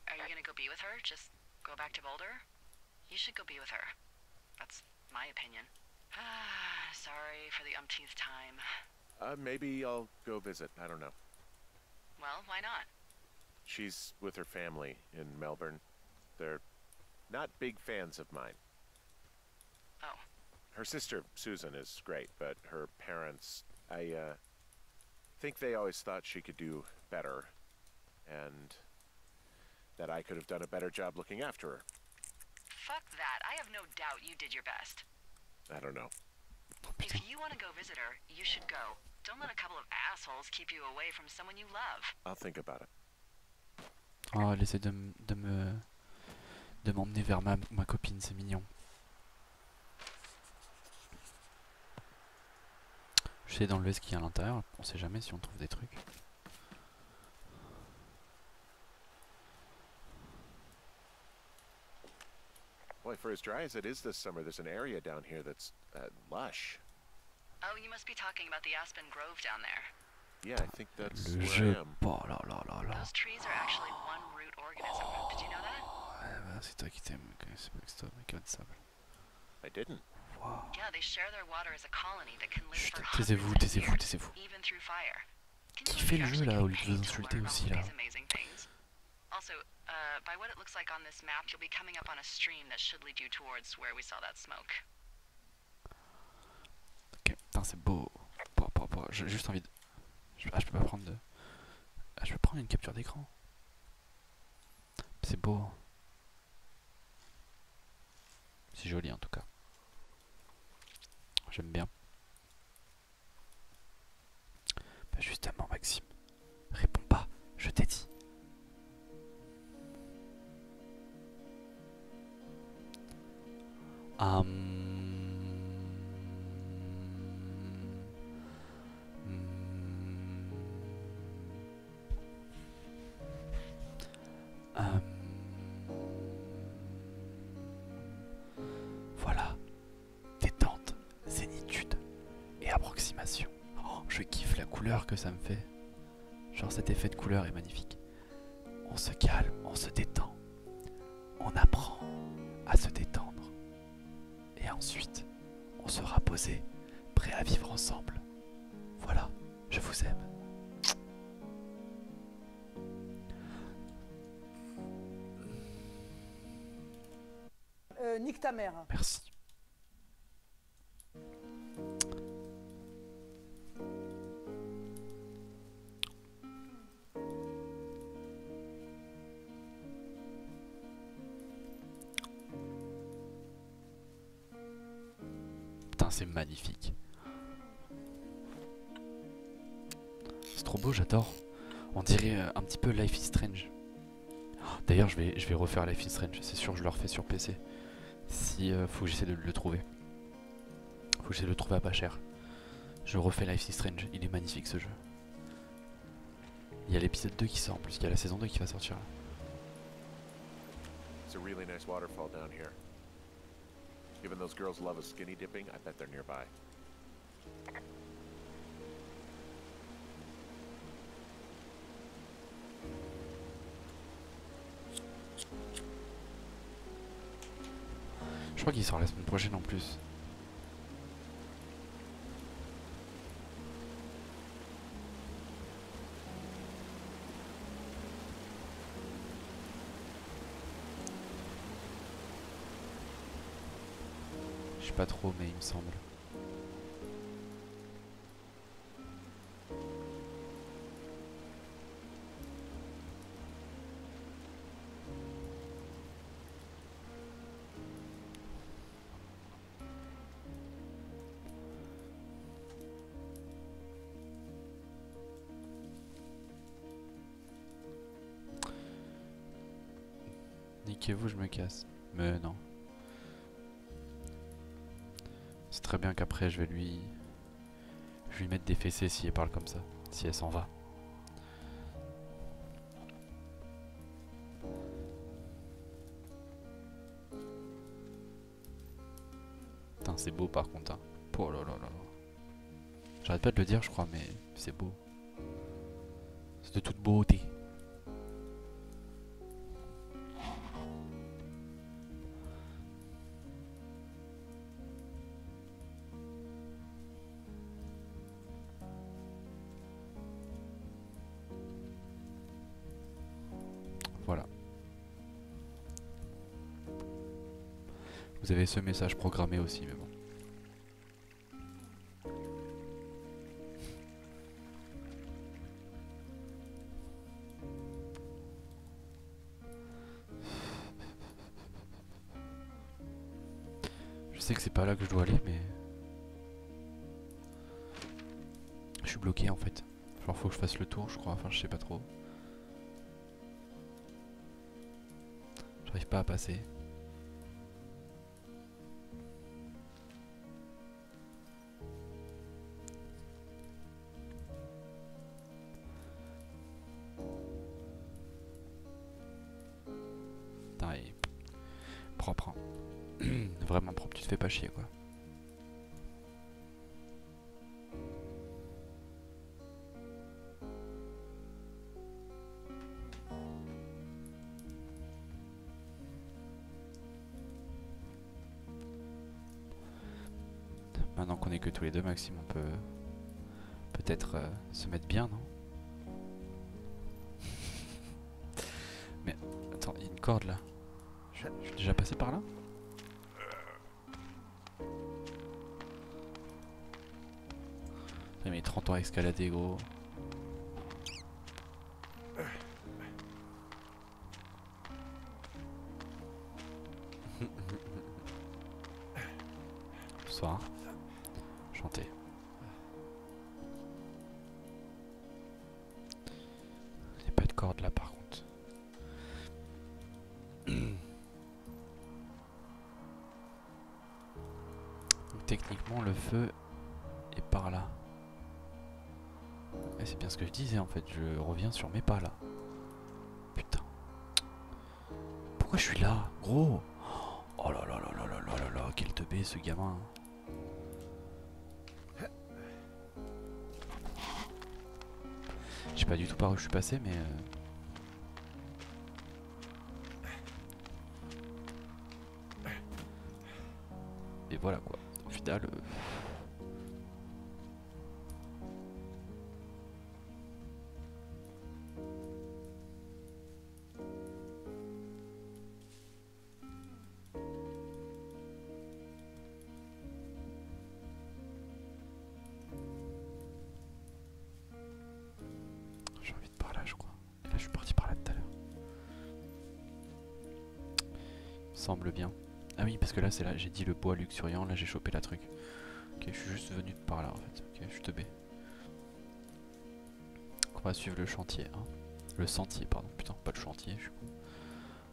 Are you gonna go be with her? Just go back to Boulder? You should go be with her. That's my opinion. Sorry for the umpteenth time. Maybe I'll go visit. I don't know. Well, why not? She's with her family in Melbourne. They're not big fans of mine. Oh. Her sister, Susan, is great, but her parents, I think they always thought she could do better, and that I could have done a better job looking after her. Fuck that. I have no doubt you did your best. I don't know. If you want to go visit her, you should go. Don't let a couple of assholes keep you away from someone you love. I'll think about it. Oh, elle essaie de m'emmener vers ma copine, c'est mignon. Je sais d'enlever ce qu'il y a à l'intérieur, on sait jamais si on trouve des trucs. Boy, for as dry as it is this summer, there's an area down here that's lush. Oh, you must be talking about the Aspen Grove down there. Yeah, I think that's Le where jeu. I am. Oh là là là là. Those trees are actually one root organism. Did you know that? Ouais, bah, c'est toi qui t'aimes, c'est pas que c'est toi, mec, de sable. I didn't. Wow. Yeah, they share their water as a colony that can live Chut, for taisez-vous, hundreds of taisez-vous, years, taisez-vous. even through fire. Can Qui you fait believe le you're jeu, là, actually au lieu de getting vous paid to insulter learn aussi, all là? these amazing things? Also, by what it looks like on this map, you'll be coming up on a stream that should lead you towards where we saw that smoke. Ok, putain, c'est beau. J'ai juste envie de... Ah, je peux pas prendre de... Ah, je peux prendre une capture d'écran. C'est beau. C'est joli en tout cas. J'aime bien. Bah justement, Maxime, réponds pas, je t'ai dit. Voilà. Détente, zénitude et approximation. Oh, je kiffe la couleur que ça me fait. Genre cet effet de couleur est magnifique. On se calme, on se détend. On apprend à se détendre. Et ensuite, on sera posé, prêt à vivre ensemble. Voilà, je vous aime. Nique ta mère. Merci. Putain, c'est magnifique. C'est trop beau, j'adore. On dirait un petit peu Life is Strange. D'ailleurs, je vais refaire Life is Strange. C'est sûr, je le refais sur PC. Si faut que j'essaie de le trouver. Faut que j'essaie de le trouver à pas cher. Je refais Life is Strange. Il est magnifique ce jeu. Il y a l'épisode 2 qui sort en plus. Il y a la saison 2 qui va sortir là. It's a really nice waterfall down here. Given those girls love a skinny dipping, I bet they're nearby. Je crois qu'il sort la semaine prochaine en plus. sais pas trop, mais il me semble. Niquez-vous, je me casse. Mais non. C'est très bien qu'après je vais lui mettre des fessées si elle parle comme ça. Si elle s'en va. Putain, c'est beau par contre. Hein. Oh là là là là. J'arrête pas de le dire, je crois, mais c'est beau. C'est de toute beauté. Voilà. Vous avez ce message programmé aussi, mais bon. Je sais que c'est pas là que je dois aller, mais... Je suis bloqué en fait. Genre faut que je fasse le tour, je crois. Enfin, je sais pas trop. J'arrive pas à passer. Putain, il est propre. Hein. Vraiment propre, tu te fais pas chier quoi. Maintenant qu'on est que tous les deux, Maxime, on peut peut-être se mettre bien, non? Mais attends, il y a une corde là. Je suis déjà passé par là? Il met 30 ans à escalader, gros. Bonsoir. Chanter. Il n'y a pas de corde là par contre. Donc, techniquement le feu est par là. Et c'est bien ce que je disais en fait, je reviens sur mes pas là. Putain. Pourquoi je suis là, gros? Oh là là là là là là là là, quel teubé ce gamin. Je sais pas du tout par où je suis passé, mais... Et voilà quoi, au final... J'ai envie de par là, je crois. Et là, je suis parti par là tout à l'heure. Semble bien. Ah oui, parce que là, c'est là, j'ai dit le bois luxuriant, là j'ai chopé la truc. Ok, je suis juste venu de par là en fait. Ok, je suis teubé. On va suivre le chantier, hein. Le sentier, pardon. Putain, pas le chantier, je suis con.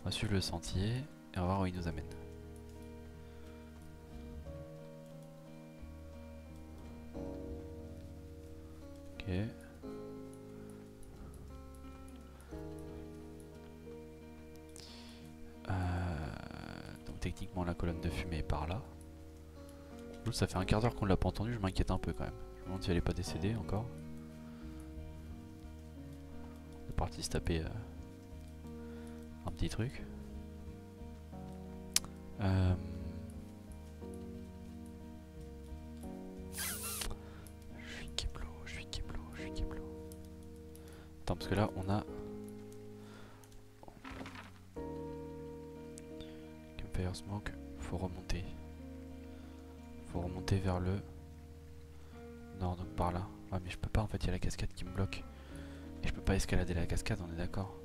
On va suivre le sentier et on va voir où il nous amène. Ok. Donc techniquement la colonne de fumée est par là. Ça fait un quart d'heure qu'on l'a pas entendu, je m'inquiète un peu quand même. Je me demande si elle est pas décédée encore. On est parti se taper un petit truc. Je suis Keblo, je suis Keblo, je suis Keblo. Attends, parce que là on a... Campfire Smoke, faut remonter. Faut remonter vers le nord, donc par là. Ouais, mais je peux pas en fait, il y a la cascade qui me bloque. Et je peux pas escalader la cascade, on est d'accord.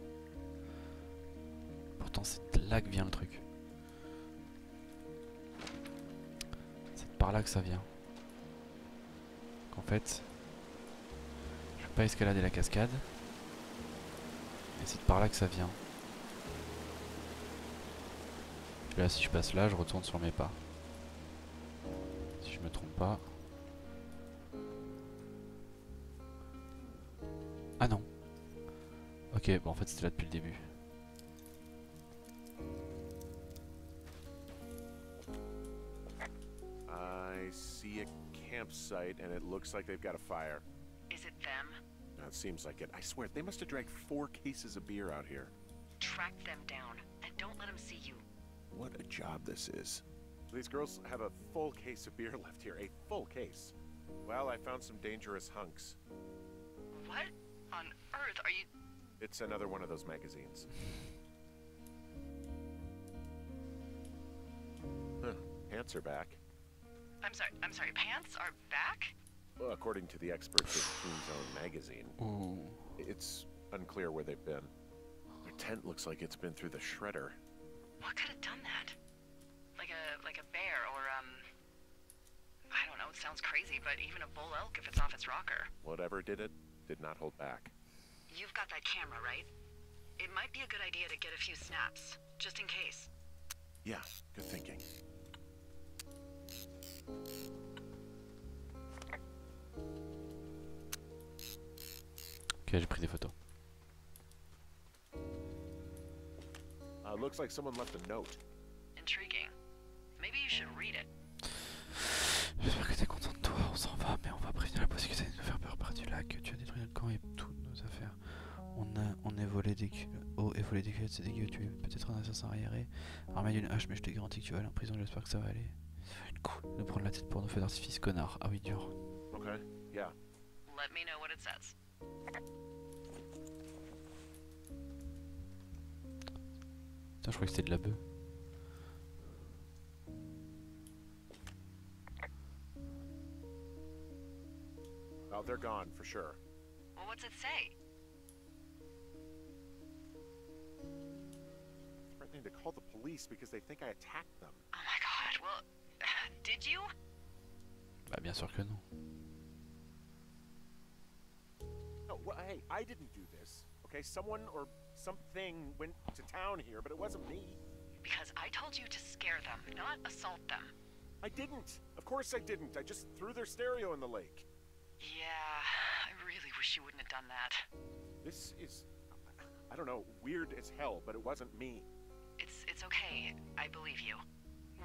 Pourtant c'est là que vient le truc. C'est par là que ça vient. En fait, je peux pas escalader la cascade. Et c'est par là que ça vient. Et là, si je passe là, je retourne sur mes pas. Si je me trompe pas. Ah non. Ok, bon en fait c'était là depuis le début. I see a campsite, and it looks like they've got a fire. Is it them? It seems like it. I swear, they must have dragged 4 cases of beer out here. Track them down, and don't let them see you. What a job this is. These girls have a full case of beer left here. A full case. Well, I found some dangerous hunks. What on earth are you... It's another one of those magazines. Huh. Pants are back. I'm sorry, pants are back? Well, according to the experts at Teen Zone magazine, Ouh. it's unclear where they've been. Their tent looks like it's been through the shredder. What could have done that? Like a bear or, I don't know, it sounds crazy, but even a bull elk if it's off its rocker. Whatever did it, did not hold back. You've got that camera, right? It might be a good idea to get a few snaps, just in case. Yeah, good thinking. Ok, j'ai pris des photos. Looks like someone left a note. Intriguing. Maybe you should read it. J'espère que t'es content de toi, on s'en va, mais on va prévenir la police que t'as de nous faire peur par du lac. Tu as détruit notre camp et toutes nos affaires. On est volé des culottes, c'est dégueu, tu es peut-être un assassin arriéré, armé d'une hache, mais je te garantis que tu vas aller en prison, j'espère que ça va aller. Ça va être cool de prendre la tête pour nos feux d'artifice, connard. Ah oui, dur. Okay, yeah. Let me know what it says. Putain, je crois que c'était de la bœuf. Oh, they're gone for sure. Well, what's it say? Threatening to call the police because they think I attacked them. Oh my god, well, did you? Bah bien sûr que non. No, well, hey, I didn't do this. Okay, someone or something went to town here, but it wasn't me. Because I told you to scare them, not assault them. I didn't. Of course I didn't. I just threw their stereo in the lake. Yeah, I really wish you wouldn't have done that. This is, I don't know, weird as hell, but it wasn't me. It's okay, I believe you.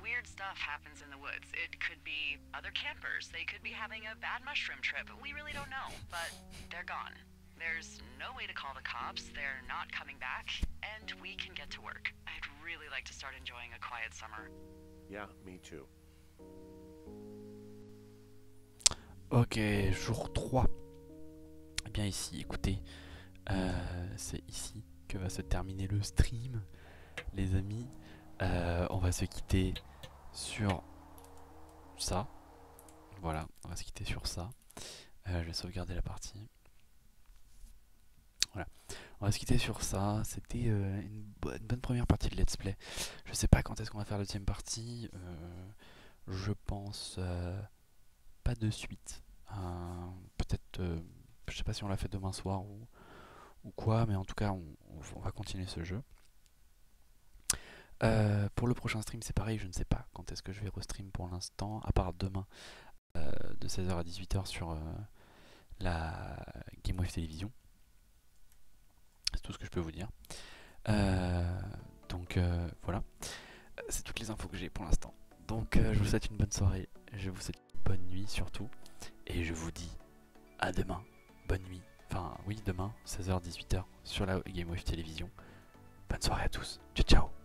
Weird stuff happens in the woods. It could be other campers. They could be having a bad mushroom trip. We really don't know, but they're gone. There's no way to call the cops. They're not coming back, and we can get to work. I'd really like to start enjoying a quiet summer. Yeah, me too. Ok, jour 3. Eh bien ici, écoutez, c'est ici que va se terminer le stream, les amis. On va se quitter sur ça. Voilà, on va se quitter sur ça. Je vais sauvegarder la partie. Voilà, on va se quitter sur ça. C'était une bonne première partie de let's play. Je sais pas quand est-ce qu'on va faire la deuxième partie. Je pense pas de suite. Peut-être, je sais pas si on l'a fait demain soir ou quoi, mais en tout cas on va continuer ce jeu. Pour le prochain stream c'est pareil, je ne sais pas quand est-ce que je vais restream pour l'instant, à part demain de 16h à 18h sur la GameWave Télévision. C'est tout ce que je peux vous dire. Donc voilà, c'est toutes les infos que j'ai pour l'instant. Donc je vous souhaite une bonne soirée, je vous souhaite une bonne nuit surtout, et je vous dis à demain, bonne nuit, enfin oui demain 16h 18h sur la GameWave Télévision. Bonne soirée à tous, ciao ciao.